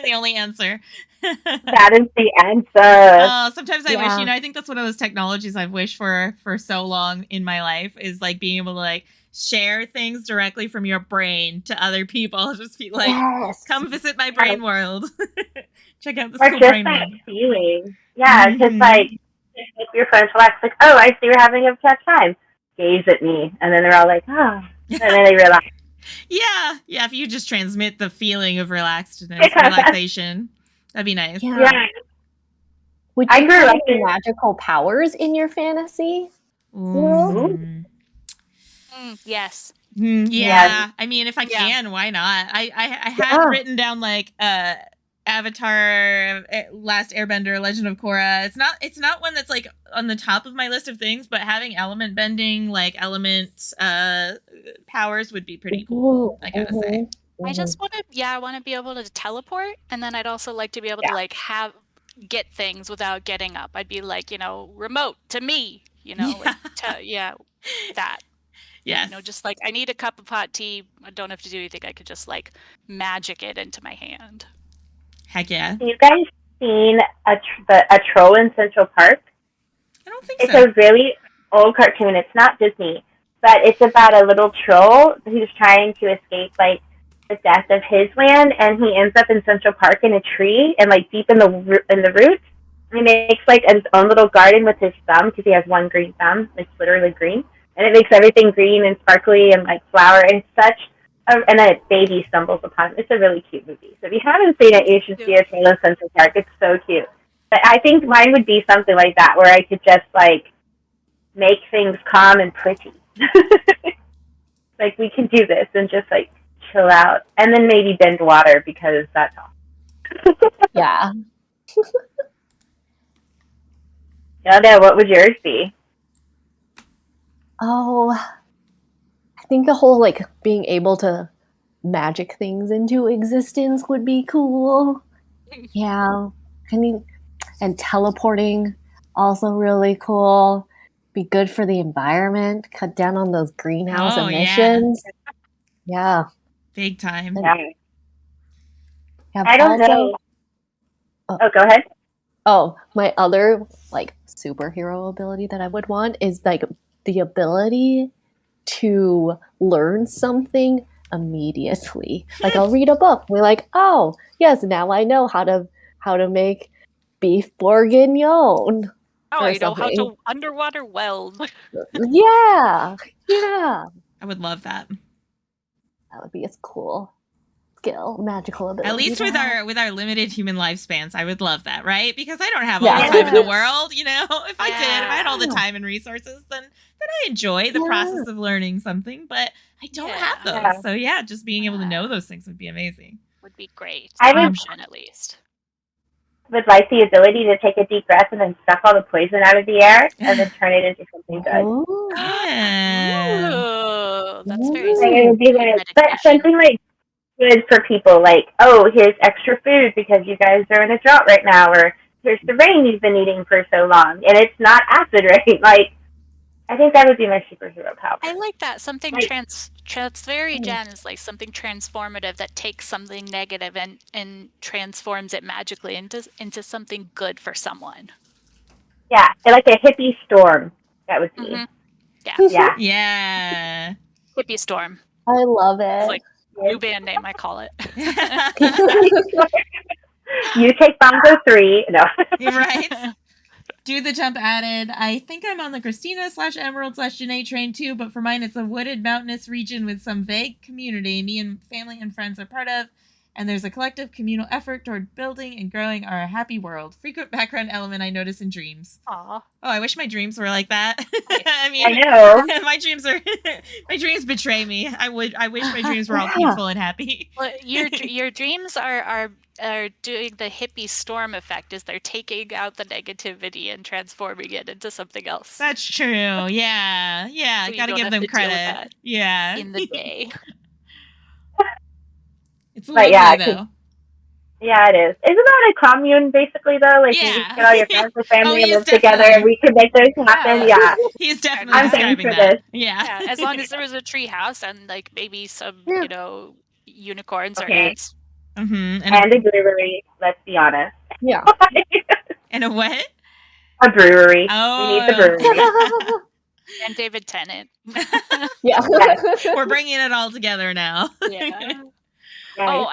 the only answer. That is the answer. Oh, sometimes I wish, I think that's one of those technologies I've wished for so long in my life, is like being able to like share things directly from your brain to other people. Just be like, come visit my brain world. Check out this cool brain that world. feeling. Yeah, just like if your friends relax, like, oh, I see you're having a tough time. Gaze at me, and then they're all like, oh, and then they relax. Yeah, if you just transmit the feeling of relaxation, that'd be nice. Yeah. Would you have any magical powers in your fantasy world? Yes. Yeah. I mean, if I can, why not? I had written down like Avatar, Last Airbender, Legend of Korra. It's not one that's like on the top of my list of things, but having element bending, like element powers, would be pretty cool. I gotta say. I just want to be able to teleport, and then I'd also like to be able to like get things without getting up. I'd be like, remote to me, like that. Yes. Just like, I need a cup of hot tea. I don't have to do anything. I could just like magic it into my hand. Heck yeah. Have you guys seen a troll in Central Park? I don't think it's so. It's a really old cartoon. It's not Disney, but it's about a little troll who's trying to escape like the death of his land, and he ends up in Central Park in a tree and like deep in the roots. And he makes like his own little garden with his thumb, because he has one green thumb. It's literally green, and it makes everything green and sparkly and like flower and such. And then its baby stumbles upon it. It's a really cute movie. So if you haven't seen it, you should see it in Central Park. It's so cute. But I think mine would be something like that, where I could just like make things calm and pretty. Like, we can do this and just like chill out, and then maybe bend water, because that's all. Yeah. Jannae, what would yours be? Oh, I think the whole like being able to magic things into existence would be cool. Yeah. And teleporting, also really cool. Be good for the environment. Cut down on those greenhouse emissions. Yeah. Big time. I don't know. Oh, go ahead. Oh, my other like superhero ability that I would want is like the ability to learn something immediately. Like, I'll read a book, we're like, oh yes, now I know how to make beef bourguignon. Oh, or I know how something. to underwater weld. Yeah. I would love that. That would be a cool skill, magical ability. At least to with have. our limited human lifespans, I would love that, right? Because I don't have all Yeah. the time in the Yes. world, you know. If I did, if I had all the Yeah. time and resources, then I enjoy the Yeah. process of learning something, but I don't have those. Yeah. So yeah, just being able to know those things would be amazing. Would be great. I An would- option at least. Would like the ability to take a deep breath and then suck all the poison out of the air and then turn it into something good. Oh. Yeah. Ooh, that's very Ooh. Like, it would be like, but meditation. something like good for people, like, oh, here's extra food because you guys are in a drought right now, or here's the rain you've been eating for so long, and it's not acid rain. Like, I think that would be my superhero power. I like that. Something Like- very Jen is like something transformative that takes something negative and transforms it magically into something good for someone. Yeah, like a hippie storm. That would be. Mhm. Yeah. Yeah. Hippie Storm. I love it. It's like new band name, I call it. You take Bongo 3. No. Right. Do the jump added. I think I'm on the Christina/Emerald/Jannae train too, but for mine it's a wooded mountainous region with some vague community me and family and friends are part of, and there's a collective communal effort toward building and growing our happy world. Frequent background element I notice in dreams. Aw. Oh, I wish my dreams were like that. I mean, I know. my dreams betray me. I wish my dreams were all Yeah. peaceful and happy. Well, your dreams are doing the hippie storm effect, is they're taking out the negativity and transforming it into something else That's true. Yeah. Yeah. So you Gotta don't give have them to deal with credit. that Yeah. in the day. It's But lovely yeah, though. Yeah, it is. Isn't that a commune, basically, though? Like, you Yeah. just get all your friends and family Oh, and he is live together, definitely- and we can make things happen. Yeah. Yeah. He's definitely I'm game describing for that. this. Yeah. Yeah, as long as there was a tree house and like maybe some, Yeah. Unicorns or Okay. ants. Mm-hmm. And a brewery, let's be honest. Yeah. And a what? A brewery. Oh. We need the brewery. And David Tennant. Yeah. We're bringing it all together now. Yeah. Right. Oh,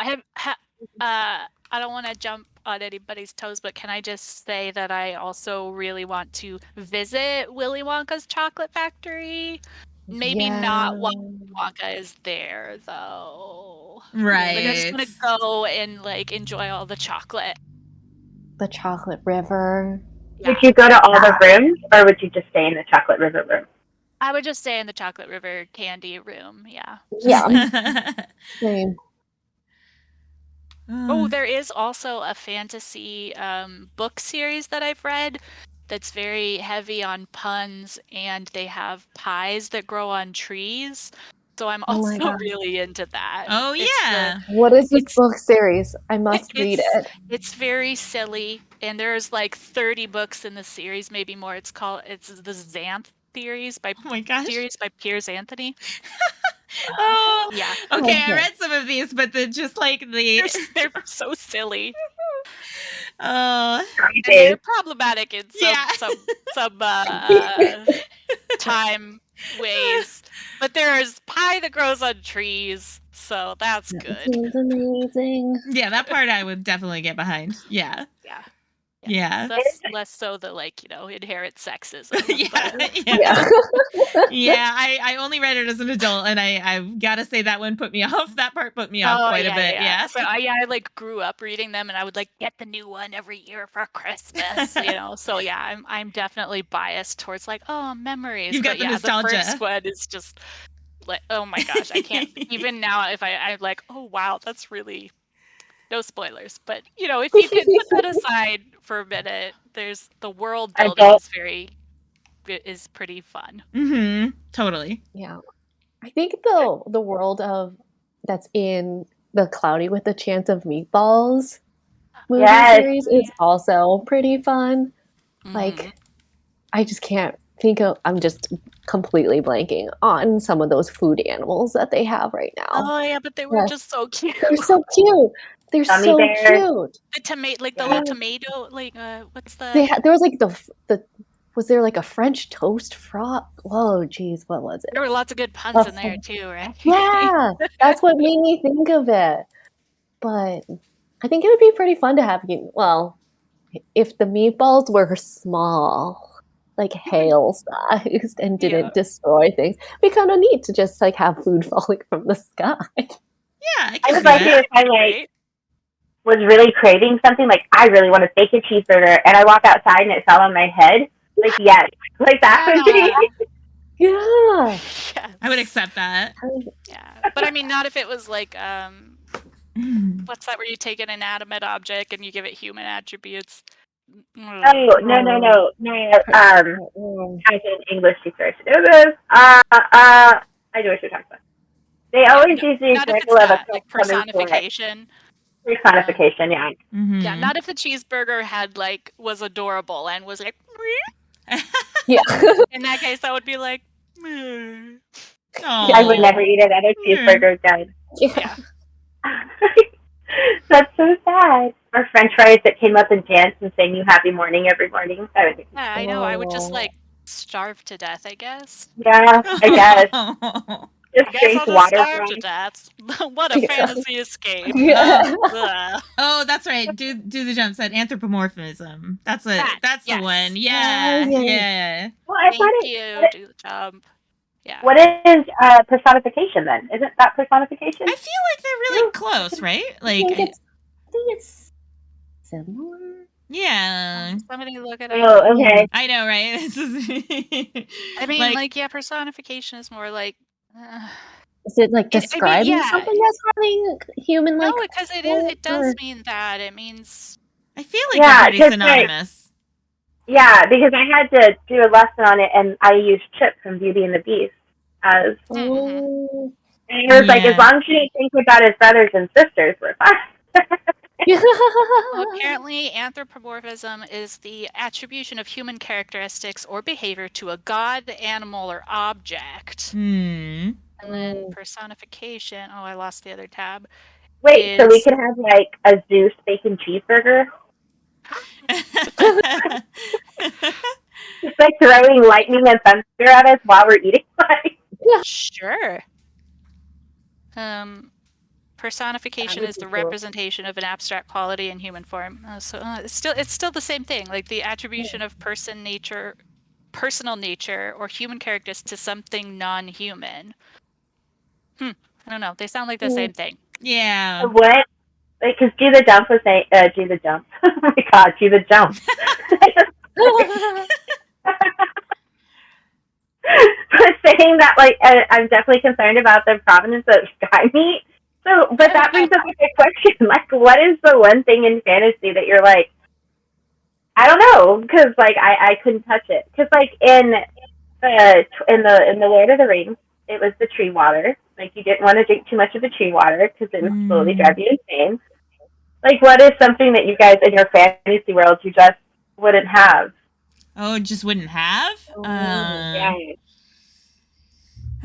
I don't want to jump on anybody's toes, but can I just say that I also really want to visit Willy Wonka's chocolate factory? Maybe not while Wonka is there, though. Right. Like, I just want to go and like enjoy all the chocolate. The chocolate river. Yeah. Would you go to all the rooms, or would you just stay in the Chocolate River room? I would just stay in the Chocolate River candy room. Yeah. Yeah. Same. Oh, there is also a fantasy book series that I've read that's very heavy on puns, and they have pies that grow on trees. So I'm Oh my also God. really into that. Oh, It's yeah. What is this It's- book series? I must read it. It's very silly, and there's like 30 books in the series, maybe more. It's the Xanth series by Oh my gosh. Piers Anthony. Oh. Yeah, Okay, I Okay. read some of these, but they're so silly. Oh. And they're problematic in Yeah. some time ways, but there's pie that grows on trees, so that's good. It's amazing. Yeah, that part I would definitely get behind. Yeah. Yeah, Yeah. less so the inherent sexism. Yeah. but- Yeah. Yeah. Yeah, I only read it as an adult, and I've got to say that one put me off. That part put me off quite a bit. Yeah. So I grew up reading them, and I would get the new one every year for Christmas. So yeah, I'm definitely biased towards memories. You've got but the yeah, nostalgia. The first one is just like, oh my gosh, I can't even now. If I'm like, oh wow, that's really no spoilers. But if you can put that aside for a minute, there's the world building is pretty fun. Mm-hmm. Totally. Yeah. I think the world that's in the Cloudy with a Chance of Meatballs movie Yes. series is also pretty fun. Like, Mhm. I just can't think of. I'm just completely blanking on some of those food animals that they have right now. Oh yeah, but they were Yeah. just so cute. They're so cute. They're Gummy so bears. cute. The tomato, the Yeah. little tomato, what's the? There was like the was there like a French toast frog? Whoa, geez, what was it? There were lots of good puns in there too, right? Yeah, that's what made me think of it. But I think it would be pretty fun to have. Well, if the meatballs were small, like hail sized, and didn't destroy things, it'd be kind of neat to just like have food falling from the sky. Yeah, I would like it if I like was really craving something, like I really want a bacon cheeseburger, and I walk outside and it fell on my head. Like yes, like that would be. Yeah, Yes. I would accept that. Yeah, but I mean, not if it was like what's that where you take an inanimate object and you give it human attributes? Oh no. As in English teachers. I know what you're talking about. They always use the example of a like personification. Personification, yeah. Mm-hmm. Yeah, not if the cheeseburger had like was adorable and was like. Yeah. In that case, I would be like. I would never eat another cheeseburger again. Yeah. That's so sad. Or French fries that came up and danced and sang you happy morning every morning. Yeah, I know. I would just like starve to death, I guess. Yeah, I guess. Just drink water. Starve to death. What a fantasy escape. Oh, that's right. Do the jump set anthropomorphism. That's it. That's the one. Yeah. Well, I Thank you. Do the jump. Yeah. What is personification then? Isn't that personification? I feel like they're really close, right? Like I think it's similar. Yeah. Somebody look it up. Oh, okay. I know, right? I mean, like, personification is more like. Is it like describing something as having human-like? No, because it does mean that. It means. I feel like they're pretty synonymous. Yeah, because I had to do a lesson on it, and I used Chip from Beauty and the Beast as. And it was like, as long as you didn't think about his brothers and sisters, we're fine. Well, apparently, anthropomorphism is the attribution of human characteristics or behavior to a god, animal, or object. And then personification. Oh, I lost the other tab. Wait, so we could have like a Zeus bacon cheeseburger? Just like throwing lightning and thunder at us while we're eating. Sure. Personification is the representation of an abstract quality in human form. It's still the same thing, like the attribution of personal nature, or human characteristics to something non-human. I don't know. They sound like the same thing. Yeah. What? Like, because do the jump was saying, do the jump. Oh my god, do the jump. But saying that, like, I'm definitely concerned about the provenance of sky meat. So, but that brings up a good question. Like, what is the one thing in fantasy that you're like, I don't know, because like I couldn't touch it. Because like in the Lord of the Rings, it was the tree water. Like you didn't want to drink too much of the tree water because it would slowly drive you insane. Like, what is something that you guys in your fantasy world you just wouldn't have? Oh, just wouldn't have? Yeah.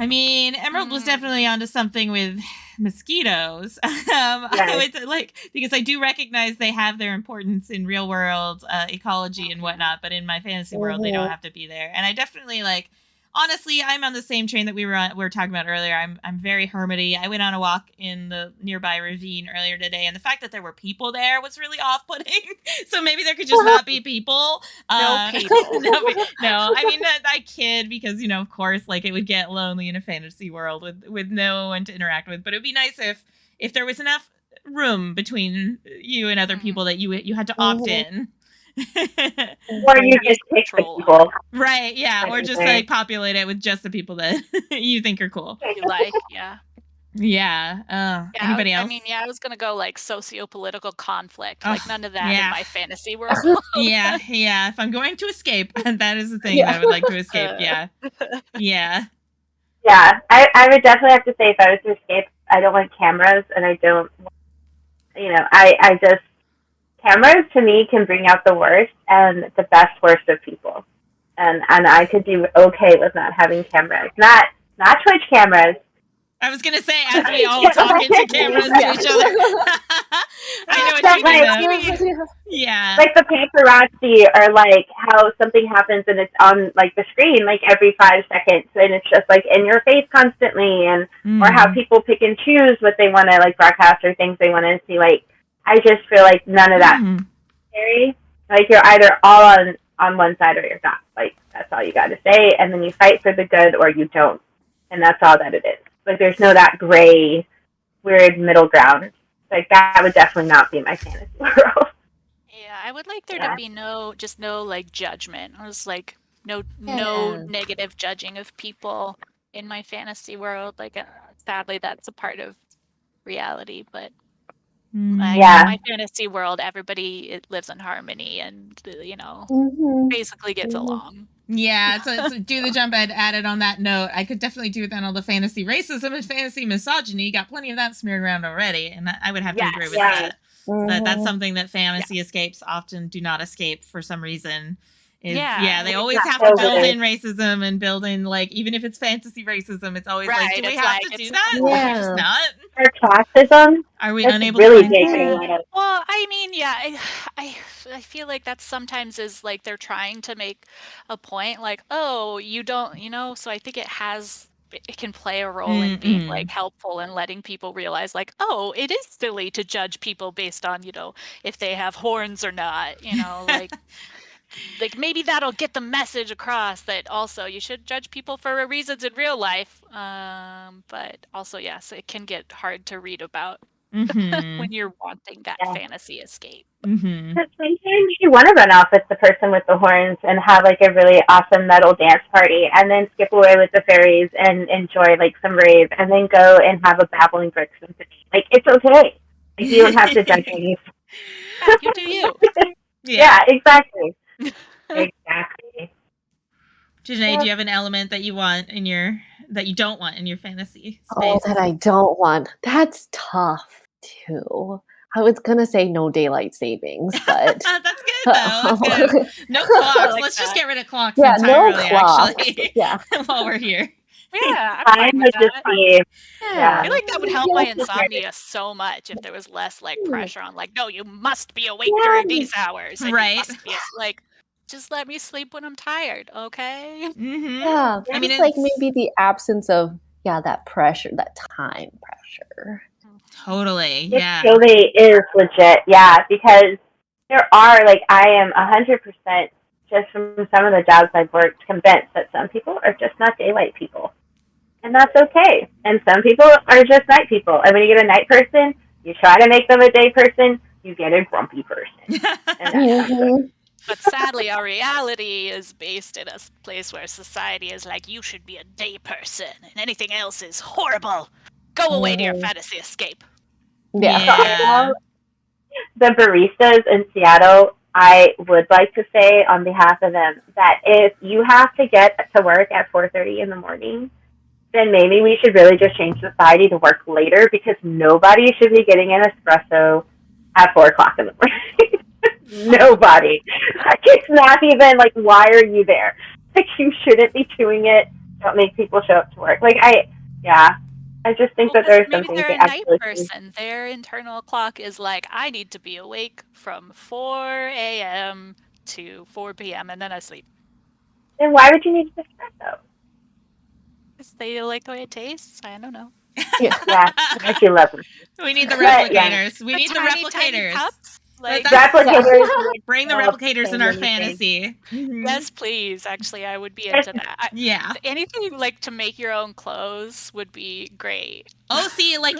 I mean, Emerald was definitely onto something with mosquitoes. I would like, because I do recognize they have their importance in real world ecology and whatnot, but in my fantasy world, they don't have to be there. And I definitely like, honestly, I'm on the same train that we were talking about earlier. I'm very hermity. I went on a walk in the nearby ravine earlier today, and the fact that there were people there was really off-putting. So maybe there could just not be people. No people. No. I mean, I kid because, of course, like it would get lonely in a fantasy world with no one to interact with. But it would be nice if there was enough room between you and other people that you had to opt in. Or you just pick the people. Right, yeah. Or just like populate it with just the people that you think are cool. You like, yeah. Yeah. Anybody else? I mean, I was gonna go like socio-political conflict. Like none of that in my fantasy world. Yeah. If I'm going to escape, that is the thing that I would like to escape. Yeah. Yeah, I would definitely have to say if I was to escape, I don't want cameras, and I don't, I just, cameras to me can bring out the worst and the worst of people. And I could do okay with not having cameras. Not Twitch cameras. I was going to say, as we all talk into cameras to each other. I know what you mean. Yeah. Like the paparazzi, or like how something happens and it's on like the screen like every 5 seconds, and it's just like in your face constantly, and or how people pick and choose what they want to like broadcast or things they want to see. Like, I just feel like none of that's scary. Like, you're either all on one side or you're not. Like, that's all you got to say, and then you fight for the good or you don't, and that's all that it is. Like, there's no that gray, weird middle ground. Like, that would definitely not be my fantasy world. Yeah, I would like there to be no like judgment. I was like no negative judging of people in my fantasy world. Like, sadly, that's a part of reality, but my fantasy world, everybody lives in harmony and basically gets along. Yeah, so do the jump and add it on that note. I could definitely do it then all the fantasy racism and fantasy misogyny. Got plenty of that smeared around already, and I would have to agree with that. That's something that fantasy escapes often do not escape for some reason. They always have to build in racism and build in, like, even if it's fantasy racism, it's always like, do we have to do that? Yeah. Just not. Or classism. Are we That's unable really to big? Well, I mean, I feel like that sometimes is like they're trying to make a point, like, oh, you don't, so I think it can play a role in being like helpful and letting people realize, like, oh, it is silly to judge people based on, if they have horns or not, like. Like, maybe that'll get the message across that also you should judge people for reasons in real life. But also, yes, it can get hard to read about when you're wanting that fantasy escape. Sometimes you want to run off with the person with the horns and have, like, a really awesome metal dance party, and then skip away with the fairies and enjoy, like, some rave, and then go and have a babbling brook symphony. Like, it's okay. Like, you don't have to judge anything. You do you. Yeah, exactly. Exactly. Jannae, do you have an element that you want that you don't want in your fantasy space? Oh, that I don't want. That's tough too. I was gonna say no daylight savings, but that's good though. That's good. No clocks. Let's just get rid of clocks entirely. No clocks. Actually, while we're here. Yeah, I would just be. I feel like that would help my insomnia so much if there was less, like, pressure on, like, no, you must be awake during these hours. And right. You must be, like, just let me sleep when I'm tired, okay? Yeah, I mean, it's like maybe the absence of that pressure, that time pressure. Totally, It really is legit, because there are, like, I am 100% just from some of the jobs I've worked convinced that some people are just not daylight people. And that's okay. And some people are just night people. And when you get a night person, you try to make them a day person, you get a grumpy person. And But sadly, our reality is based in a place where society is like, you should be a day person, and anything else is horrible. Go away to your fantasy escape. Yeah. The baristas in Seattle, I would like to say on behalf of them that if you have to get to work at 4:30 in the morning, then maybe we should really just change society to work later, because nobody should be getting an espresso at 4 o'clock in the morning. Nobody. Like, it's not even, like, why are you there? Like, you shouldn't be doing it. Don't make people show up to work. Like, I just think that there's something maybe they're to a night person. Their internal clock is like, I need to be awake from 4 a.m. to 4 p.m. and then I sleep. Then why would you need espresso? Because they like the way it tastes. I don't know. I do love them. We need the replicators. We need the replicators. Cups. Like, replicators. Bring the replicators in our fantasy. Yes, please. Actually, I would be into that. Yeah. Anything like to make your own clothes would be great. Oh, see, like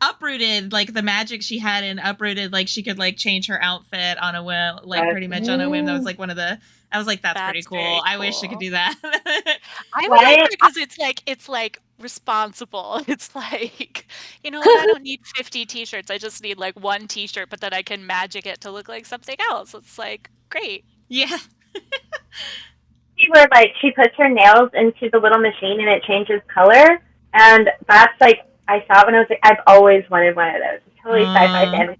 Uprooted, like the magic she had in Uprooted, like she could like change her outfit on a whim, like pretty much on a whim. That was like one of the. I was like, that's pretty cool. I wish I could do that. I would like it because it's like responsible. It's like, you know what? I don't need 50 t-shirts. I just need like one t-shirt, but then I can magic it to look like something else. It's like great. Yeah. Where like she puts her nails into the little machine and it changes color, and that's like I saw it when I was like, I've always wanted one of those. It's totally sci-fi fantasy.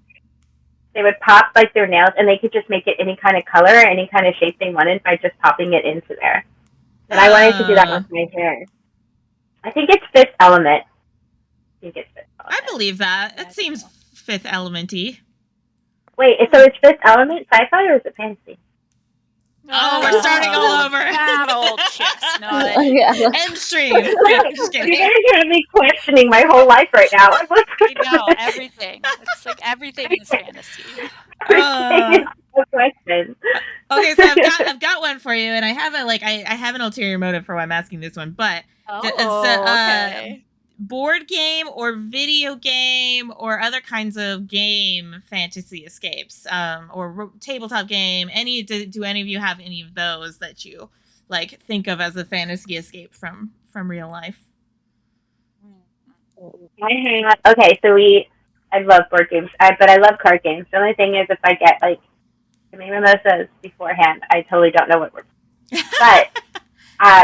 They would pop like their nails, and they could just make it any kind of color, any kind of shape they wanted by just popping it into there. And I wanted to do that with my hair. I think it's Fifth Element. I believe that. It seems Fifth Element-y. Wait, so it's Fifth Element sci-fi or is it fantasy? Oh, we're starting all over. That old chestnut. End stream. Yeah, just kidding. You're going to have me questioning my whole life right now. I know, everything. It's like everything is fantasy. Everything is the question. Okay, so I've got one for you, and I have I have an ulterior motive for why I'm asking this one, but okay. board game or video game or other kinds of game fantasy escapes, or tabletop game. Do any of you have any of those that you like think of as a fantasy escape from real life? Okay, so I love board games, but I love card games. The only thing is, if I get like too many mimosas beforehand, I totally don't know what we're doing. But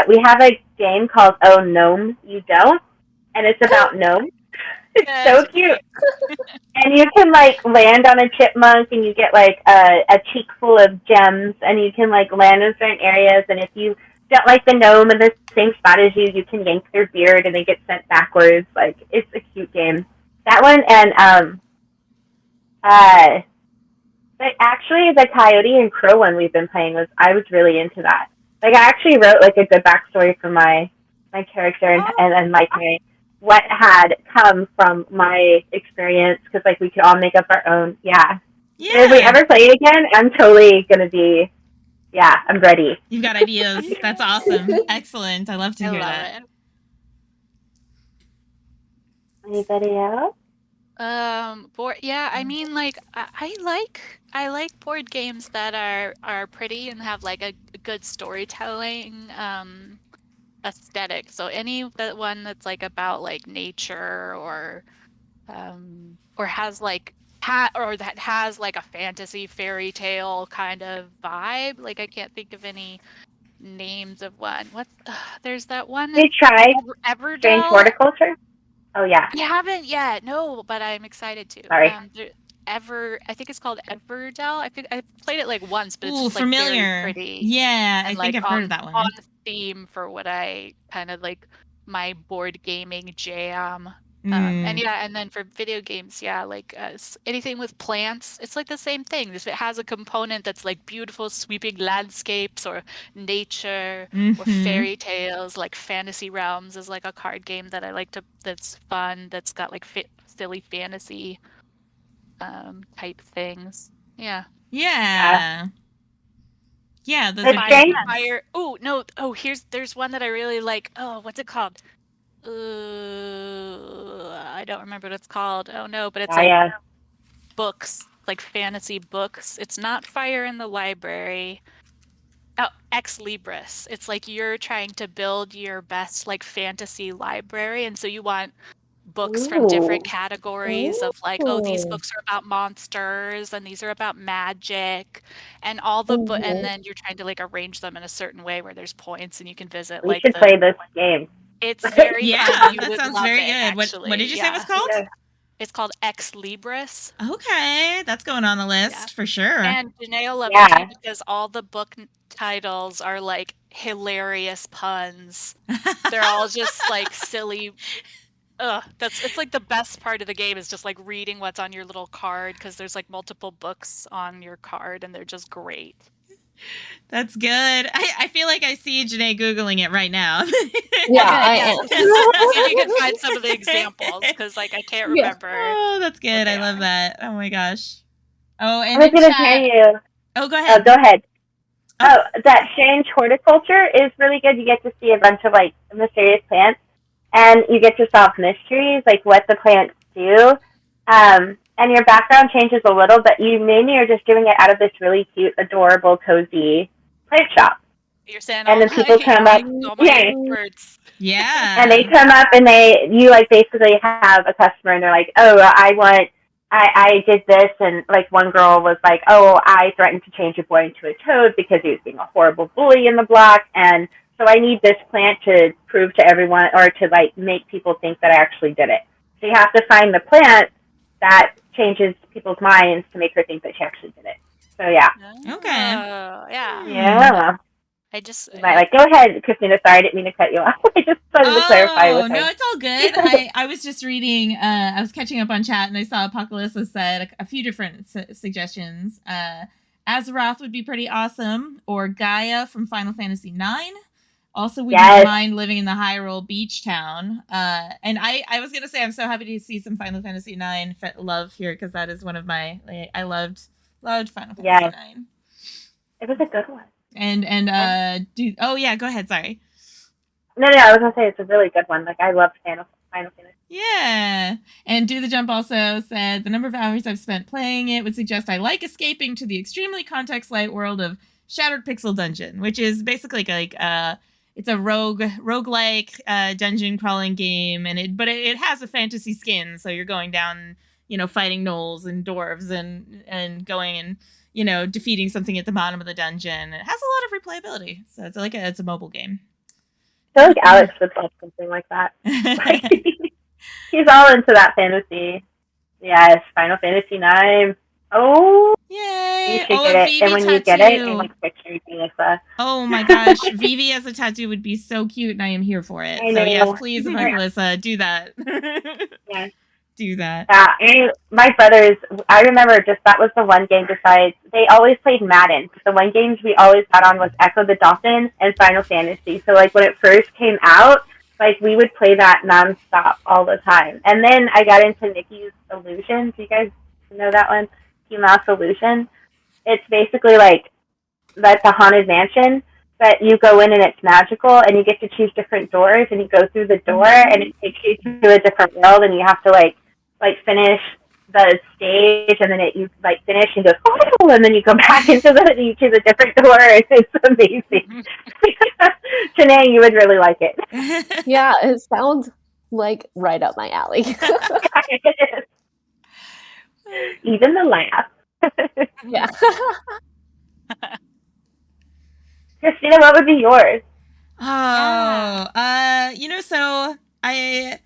we have a game called Oh Gnome You Don't, and it's about gnomes. It's so cute. And you can like land on a chipmunk, and you get like a cheek full of gems, and you can like land in certain areas, and if you don't like the gnome in the same spot as you, you can yank their beard and they get sent backwards. Like, it's a cute game. That one, and but actually the Coyote and Crow one we've been playing I was really into that. Like, I actually wrote like a good backstory for my character, and like what had come from my experience, because like we could all make up our own. Yeah. If we ever play it again, I'm totally gonna be. Yeah, I'm ready. You've got ideas. That's awesome. Excellent. I love to hear that. Anybody else? I mean, like, I like board games that are pretty and have like a good storytelling aesthetic. So one that's like about like nature or has like that has like a fantasy fairy tale kind of vibe. Like, I can't think of any names of one. There's that one. They tried Everdell. Strange Horticulture. Oh yeah. I haven't yet, no, but I'm excited to. Sorry. I think it's called Everdell. I think I've played it like once, but it's just familiar. Like very pretty. Yeah, and, I think I've heard of that one. On theme for what I kind of like my board gaming jam. And then for video games, like anything with plants, it's like the same thing. If it has a component that's like beautiful sweeping landscapes or nature or fairy tales, like Fantasy Realms is like a card game that I like that's fun, that's got like silly fantasy type things. Yeah. Those are fire. Oh no! Oh, there's one that I really like. Oh, what's it called? I don't remember what it's called. Oh no, but it's like books, like fantasy books. It's not Fire in the Library. Oh, Ex Libris. It's like you're trying to build your best like fantasy library, and so you want books from different categories of like, these books are about monsters and these are about magic, and all the and then you're trying to like arrange them in a certain way where there's points and you can visit. We should play this game. It's very fun. You that would sounds love very it, good. What did you say it was called? It's called Ex Libris. Okay, that's going on the list for sure. And Jannae will love it because all the book titles are like hilarious puns. They're all just like silly. It's like the best part of the game is just like reading what's on your little card, because there's like multiple books on your card and they're just great. That's good. I feel like I see Jannae Googling it right now. I am. See if you can find some of the examples, because like I can't remember. Oh, that's good. I love that. Oh my gosh. Oh, and I was going to tell you. Oh, go ahead. Go ahead. Oh, that Strange Horticulture is really good. You get to see a bunch of like mysterious plants, and you get to solve mysteries, like what the plants do. And your background changes a little, but you mainly are just doing it out of this really cute, adorable, cozy plant shop. You're saying, and then people come up, words. Yeah, and they come up and you like basically have a customer, and they're like, oh, I did this, and like one girl was like, oh, I threatened to change a boy into a toad because he was being a horrible bully in the block, and so I need this plant to prove to everyone, or to like make people think that I actually did it. So you have to find the plant that changes people's minds to make her think that she actually did it. So yeah. Okay. Yeah. I just like go ahead, Christina. Sorry, I didn't mean to cut you off. I just wanted to clarify with her. No, it's all good. I was just reading. I was catching up on chat, and I saw Apocalypse said a few different suggestions. Azeroth would be pretty awesome, or Gaia from Final Fantasy IX. Also, we didn't mind living in the Hyrule beach town. And I was going to say, I'm so happy to see some Final Fantasy IX love here, because that is one of my, I loved Final Fantasy IX. It was a good one. Oh yeah, go ahead. Sorry. No, I was gonna say it's a really good one. Like I love Final Fantasy. Yeah. And Do the Jump also said the number of hours I've spent playing it would suggest I like escaping to the extremely context-light world of Shattered Pixel Dungeon, which is basically like it's a roguelike dungeon crawling game, and but it has a fantasy skin, so you're going down, fighting gnolls and dwarves and going and defeating something at the bottom of the dungeon. It has a lot of replayability, so it's a mobile game. I feel like Alex would love something like that. He's all into that fantasy. Yes, Final Fantasy 9. Oh, yay! You should get it. And when you get it, I like picture Melissa. Oh my gosh, Vivi as a tattoo would be so cute, and I am here for it. So yes, please, Melissa, do that. Yes. Do that. Yeah, and my brothers, I remember that was the one game besides, they always played Madden. The one games we always got on was Echo the Dolphin and Final Fantasy. So like when it first came out, like we would play that nonstop all the time. And then I got into Nikki's Illusion. Do you guys know that one? Mouse Illusion. It's basically like a haunted mansion, but you go in and it's magical, and you get to choose different doors, and you go through the door, and it takes you to a different world, and you have to like finish the stage, and then you finish and goes, oh, and then you go back into you choose a different door. It's amazing. Jannae, you would really like it. Yeah, it sounds like right up my alley. Even the laugh. Yeah. Christina, what would be yours? Oh, so I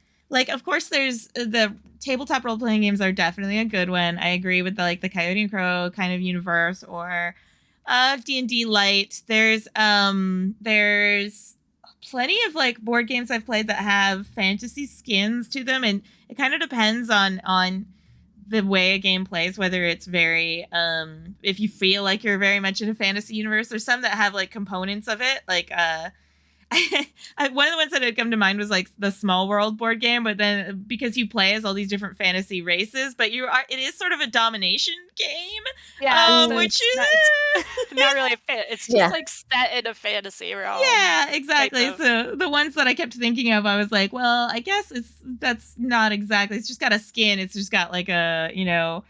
of course there's the tabletop role-playing games are definitely a good one. I agree with the Coyote and Crow kind of universe, or D&D Light. There's plenty of board games I've played that have fantasy skins to them, and it kind of depends on the way a game plays, whether it's very if you feel like you're very much in a fantasy universe. There's some that have components of it, one of the ones that had come to mind was the Small World board game, but then because you play as all these different fantasy races, but it is sort of a domination game. Yeah, which is not really it's just set in a fantasy realm. Yeah, exactly. So the ones that I kept thinking of, I was like, well, I guess that's not exactly. It's just got a skin. It's just got a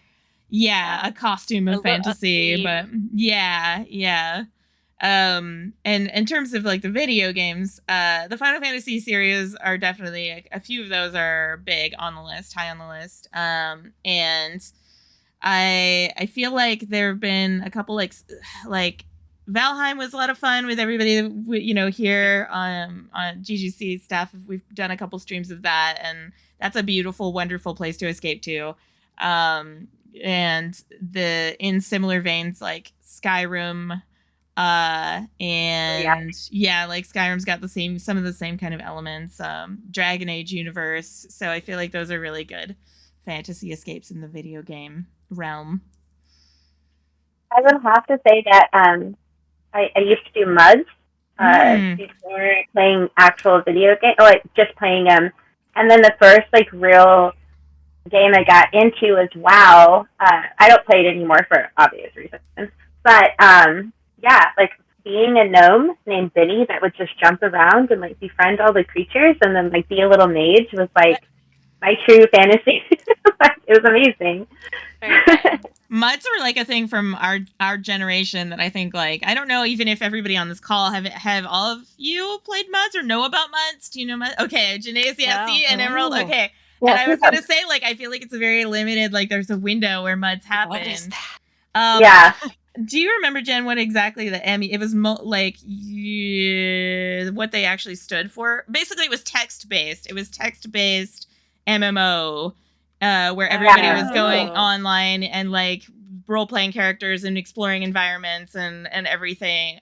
costume of fantasy, but yeah. And in terms of the video games, the Final Fantasy series are definitely a few of those are high on the list. And I feel like there have been a couple Valheim was a lot of fun with everybody, here on GGC stuff. We've done a couple streams of that, and that's a beautiful, wonderful place to escape to. And in similar veins, Skyrim. Skyrim's got some of the same kind of elements, Dragon Age universe. So I feel like those are really good fantasy escapes in the video game realm. I would have to say that I used to do MUDs before playing actual video game, or just playing them. And then the first real game I got into was WoW. I don't play it anymore for obvious reasons, but being a gnome named Vinny that would just jump around and befriend all the creatures and then be a little mage was my true fantasy. It was amazing. MUDs are a thing from our generation that I think I don't know even if everybody on this call have all of you played MUDs or know about MUDs. Do you know MUDs? Okay, Janae, and Emerald. Okay. Yeah, and I was gonna say I feel like it's a very limited there's a window where MUDs happen. What is that? Yeah. Do you remember, Jen, what exactly the Emmy? It was what they actually stood for. Basically, it was text-based. It was text-based MMO, where everybody was going online and role-playing characters and exploring environments and everything.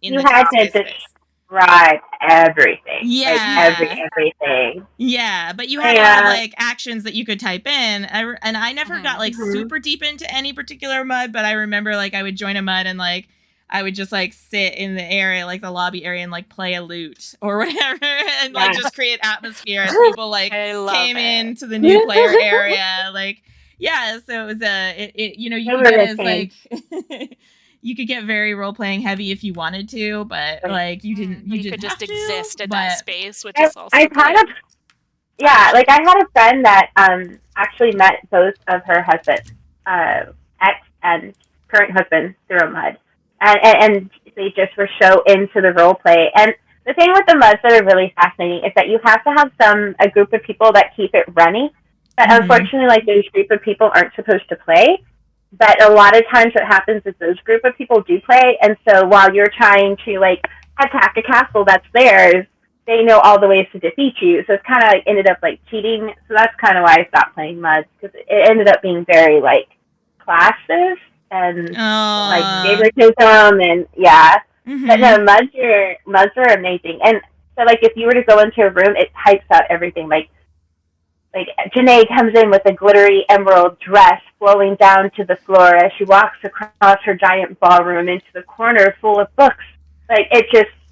You had to describe everything. Yeah, everything. Yeah, but you had to have actions that you could type in. And I never got super deep into any particular MUD, but I remember I would join a MUD and I would just sit in the area, the lobby area, and play a lute or whatever, and just create atmosphere as people came into the new player area. So it was you could get as you could get very role playing heavy if you wanted to, but like you didn't. You could just have to, exist in but- that space, which is also I've had good. like I had a friend that actually met both of her husbands, ex and current husband, through a mud, and they just were so into the role play. And the thing with the muds that are really fascinating is that you have to have a group of people that keep it running. But unfortunately, like, those group of people aren't supposed to play. But a lot of times what happens is those group of people do play, and so while you're trying to, like, attack a castle that's theirs, they know all the ways to defeat you. So it's kind of like ended up, like, cheating. So that's kind of why I stopped playing muds, because it ended up being very, like, classist and, like, favoritism, and, yeah. But no, muds are amazing. And so, like, if you were to go into a room, it hypes out everything. Like Jannae comes in with a glittery emerald dress flowing down to the floor as she walks across her giant ballroom into the corner full of books. Like,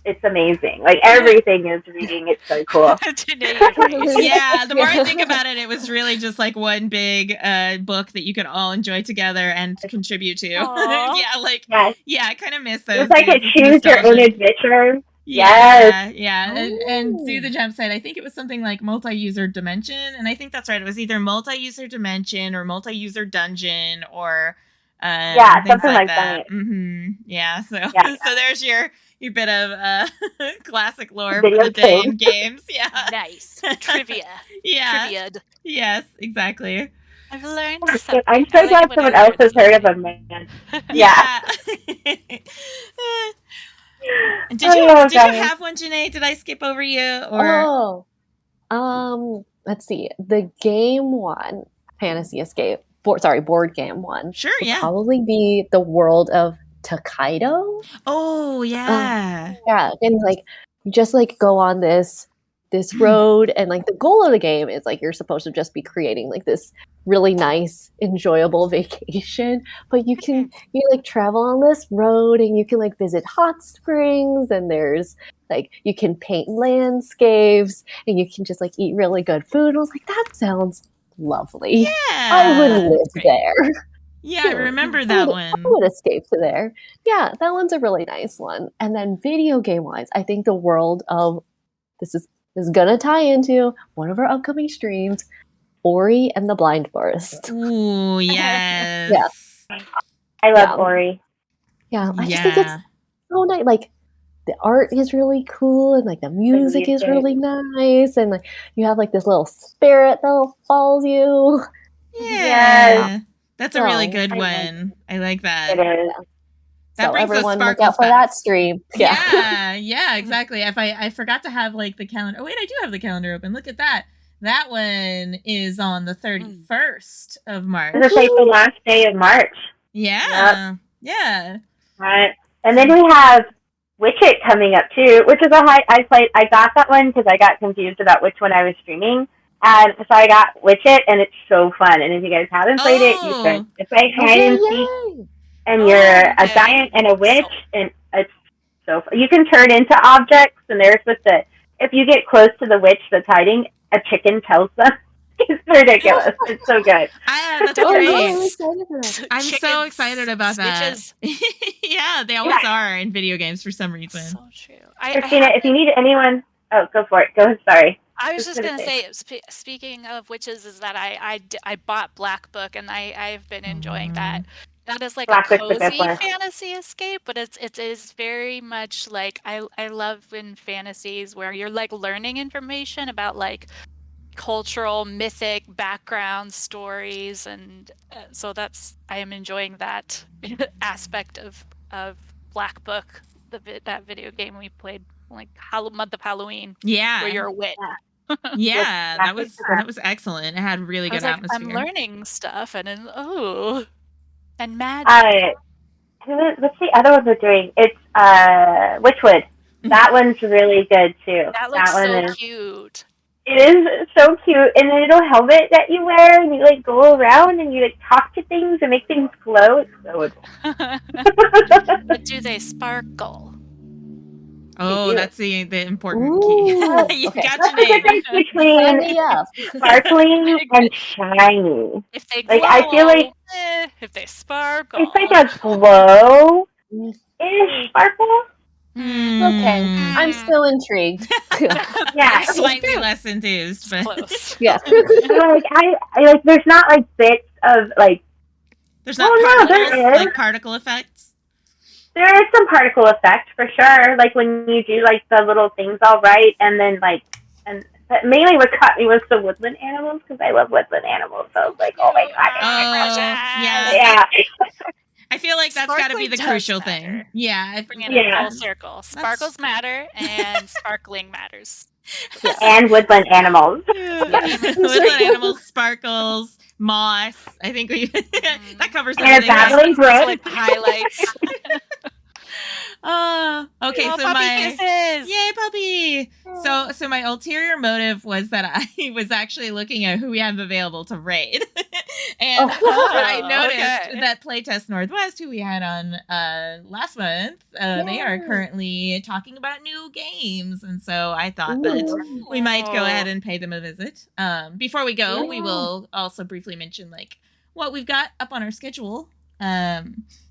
it's amazing. Like, everything is reading. It's so cool. Yeah, the more I think about it, it was really just like one big book that you could all enjoy together and contribute to. Yeah, I kind of miss those. It's like a choose your own adventure. Yeah. And through the jump site, I think it was something like multi-user dimension, and I think that's right. It was either multi-user dimension or multi-user dungeon or something like that. Yeah, so there's your bit of classic lore for the day in games. Yeah, nice trivia. Trivia. Yes, exactly. I've learned something. I'm so glad someone else has heard of them, man. Yeah. Did you have one, Jannae? Did I skip over you? Or let's see. The game one, Fantasy Escape. Board game one. Sure, yeah. Probably be the world of Takedo. Oh yeah. Yeah, and like you just like go on this road, and like the goal of the game is like you're supposed to just be creating like this really nice, enjoyable vacation. But you like travel on this road, and you can like visit hot springs, and there's like you can paint landscapes, and you can just like eat really good food. I was like, that sounds lovely. Yeah, I would live there. Yeah, I remember that one. I would escape to there. Yeah, that one's a really nice one. And then video game wise, I think the world of this is gonna tie into one of our upcoming streams, Ori and the Blind Forest. Ooh, yes. Yeah. I love Ori. Yeah, I just think it's so nice. Like, the art is really cool, and like the music is really nice, and like you have like this little spirit that follows you. Yeah. That's a really good one. I like that. It is. That so brings everyone us look out for that stream. Yeah, exactly. I forgot to have like the calendar. Oh wait, I do have the calendar open. Look at that. That one is on the 31st of March. It's like the last day of March. Yeah. Yep. Yeah. Right. And then we have Witch-It coming up too, which is I got that one because I got confused about which one I was streaming. And so I got Witch-It, and it's so fun. And if you guys haven't played it, you should. It's like hide and seek, and you're a giant and a witch, and it's so fun. You can turn into objects, and they're supposed to, if you get close to the witch that's hiding, a chicken tells them. It's ridiculous. It's so good. That's great. I'm so excited about that. Yeah, they always are in video games for some reason. So true. Christina, if you need anyone, go for it. Go ahead. Sorry. I was just going to say, speaking of witches, is that I bought Black Book, and I've been enjoying that. That is like Black a Book's cozy fantasy escape, but it is very much like I love in fantasies where you're like learning information about like cultural, mythic background stories, and so I am enjoying that aspect of Black Book, that video game we played like month of Halloween. Yeah, where you're a witch. Yeah, that was excellent. It had really good atmosphere. I'm learning stuff, and and magic. What's the other one we're doing? It's Witchwood. That one's really good too. That looks so cute. It is so cute, and the little helmet that you wear, and you like go around and you like talk to things and make things glow. It's so adorable. But do they sparkle? Oh, that's the important key. You got your name. Between sparkling and shiny. If they glow, like I feel like if they sparkle, it's like a glow, ish sparkle. Okay, I'm still intrigued. Yeah, Slightly less enthused, but Close. Yeah. like I like. There's not like bits of like. there's not Oh, no, particles, there is. like particle effects. There is some particle effect for sure. Like when you do like the little things all right, and then like but mainly what caught me was the woodland animals because I love woodland animals. So I was like, oh my god. Oh, yeah. Yeah. I feel like that's got to be Sparkling the does crucial matter. thing. Yeah. Bring it Yeah. full circle. Sparkles matter and sparkling matters. And woodland animals. Woodland animals, sparkles, moss. I think we that covers And a everything. Right? babbling brook. Like highlights. Okay, Oh, so puppy my kisses. yay puppy. So my ulterior motive was that I was actually looking at who we have available to raid, and I noticed that Playtest Northwest, who we had on last month, they are currently talking about new games, and so I thought that we might go ahead and pay them a visit. Before we go, we will also briefly mention like what we've got up on our schedule.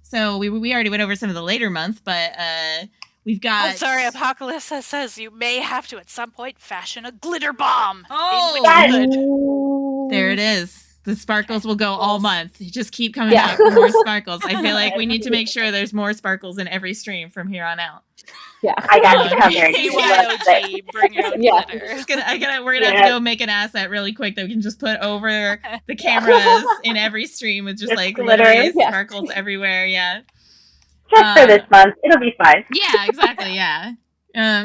So we already went over some of the later months, but we've got. Oh, sorry, Apocalypse says you may have to at some point fashion a glitter bomb. Oh, yes. There it is. The sparkles will go all month. Just keep coming out for more sparkles. I feel like we need to make sure there's more sparkles in every stream from here on out. Yeah, I got you covered. BYOG, bring your own glitter. We're gonna have to go make an asset really quick that we can just put over the cameras in every stream with just like literally sparkles everywhere. Yeah. Just for this month, it'll be fine. Yeah, exactly. Yeah.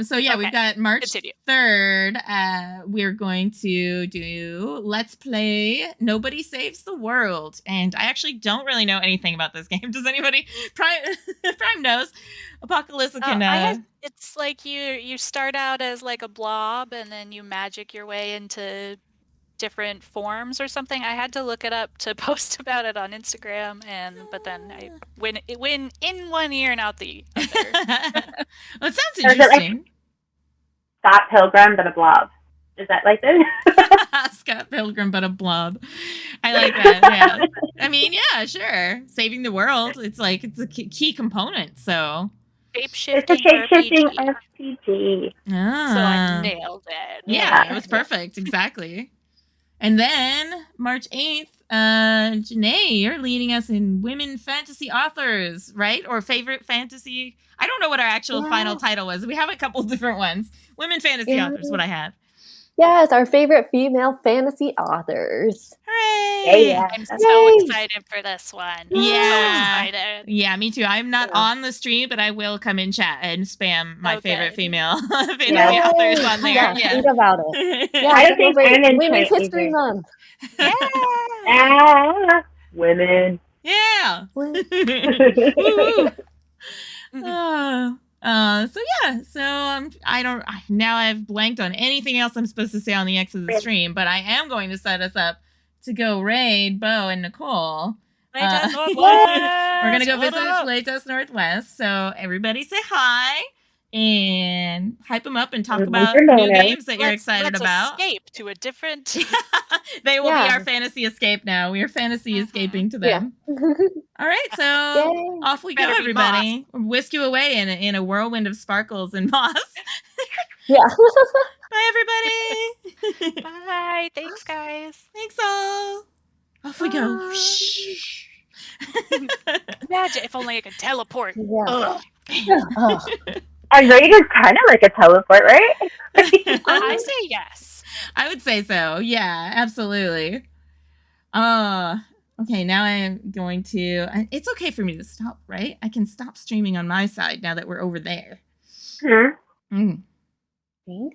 So yeah, we've got March 3rd. We're going to do Let's Play Nobody Saves the World. And I actually don't really know anything about this game. Does anybody? Prime knows. Apocalypse can... it's like you start out as like a blob and then you magic your way into different forms or something. I had to look it up to post about it on Instagram, but then I went in one ear and out the other. Well, it sounds interesting. Like Scott Pilgrim, but a blob. Is that like this? Scott Pilgrim, but a blob. I like that. Yeah. I mean, yeah, sure. Saving the world. It's like it's a key component. So. It's a shape-shifting RPG. So I nailed it. Yeah, it was perfect. Exactly. And then March 8th, Jannae, you're leading us in women fantasy authors, right? Or favorite fantasy. I don't know what our actual final title was. We have a couple different ones. Women fantasy authors, what I have. Yes, our favorite female fantasy authors. Hooray! Yeah. I'm so excited for this one. Yeah. So excited. Yeah, me too. I'm not on the stream, but I will come in chat and spam my favorite female fantasy authors on there. Yeah, think about it. Yeah, I don't think Women's History Month. Yeah. Women. Yeah. Now I've blanked on anything else I'm supposed to say on the X of the stream, but I am going to set us up to go raid Bo and Nicole. Playtest Northwest. We're gonna go visit Playtest Northwest, so everybody say hi and hype them up and talk about new games that you're excited about. Escape to a different. They will be our fantasy escape now. We are fantasy escaping to them. All right, so off we go, everybody. Whisk you away in a whirlwind of sparkles and moss. Yeah. Bye, everybody. Bye. Thanks, guys. Thanks all. Off we go. Imagine if only I could teleport. Yeah. A raid is kind of like a teleport, right? I say yes. I would say so. Yeah, absolutely. Okay, now I am going to... It's okay for me to stop, right? I can stop streaming on my side now that we're over there. Mm-hmm. Think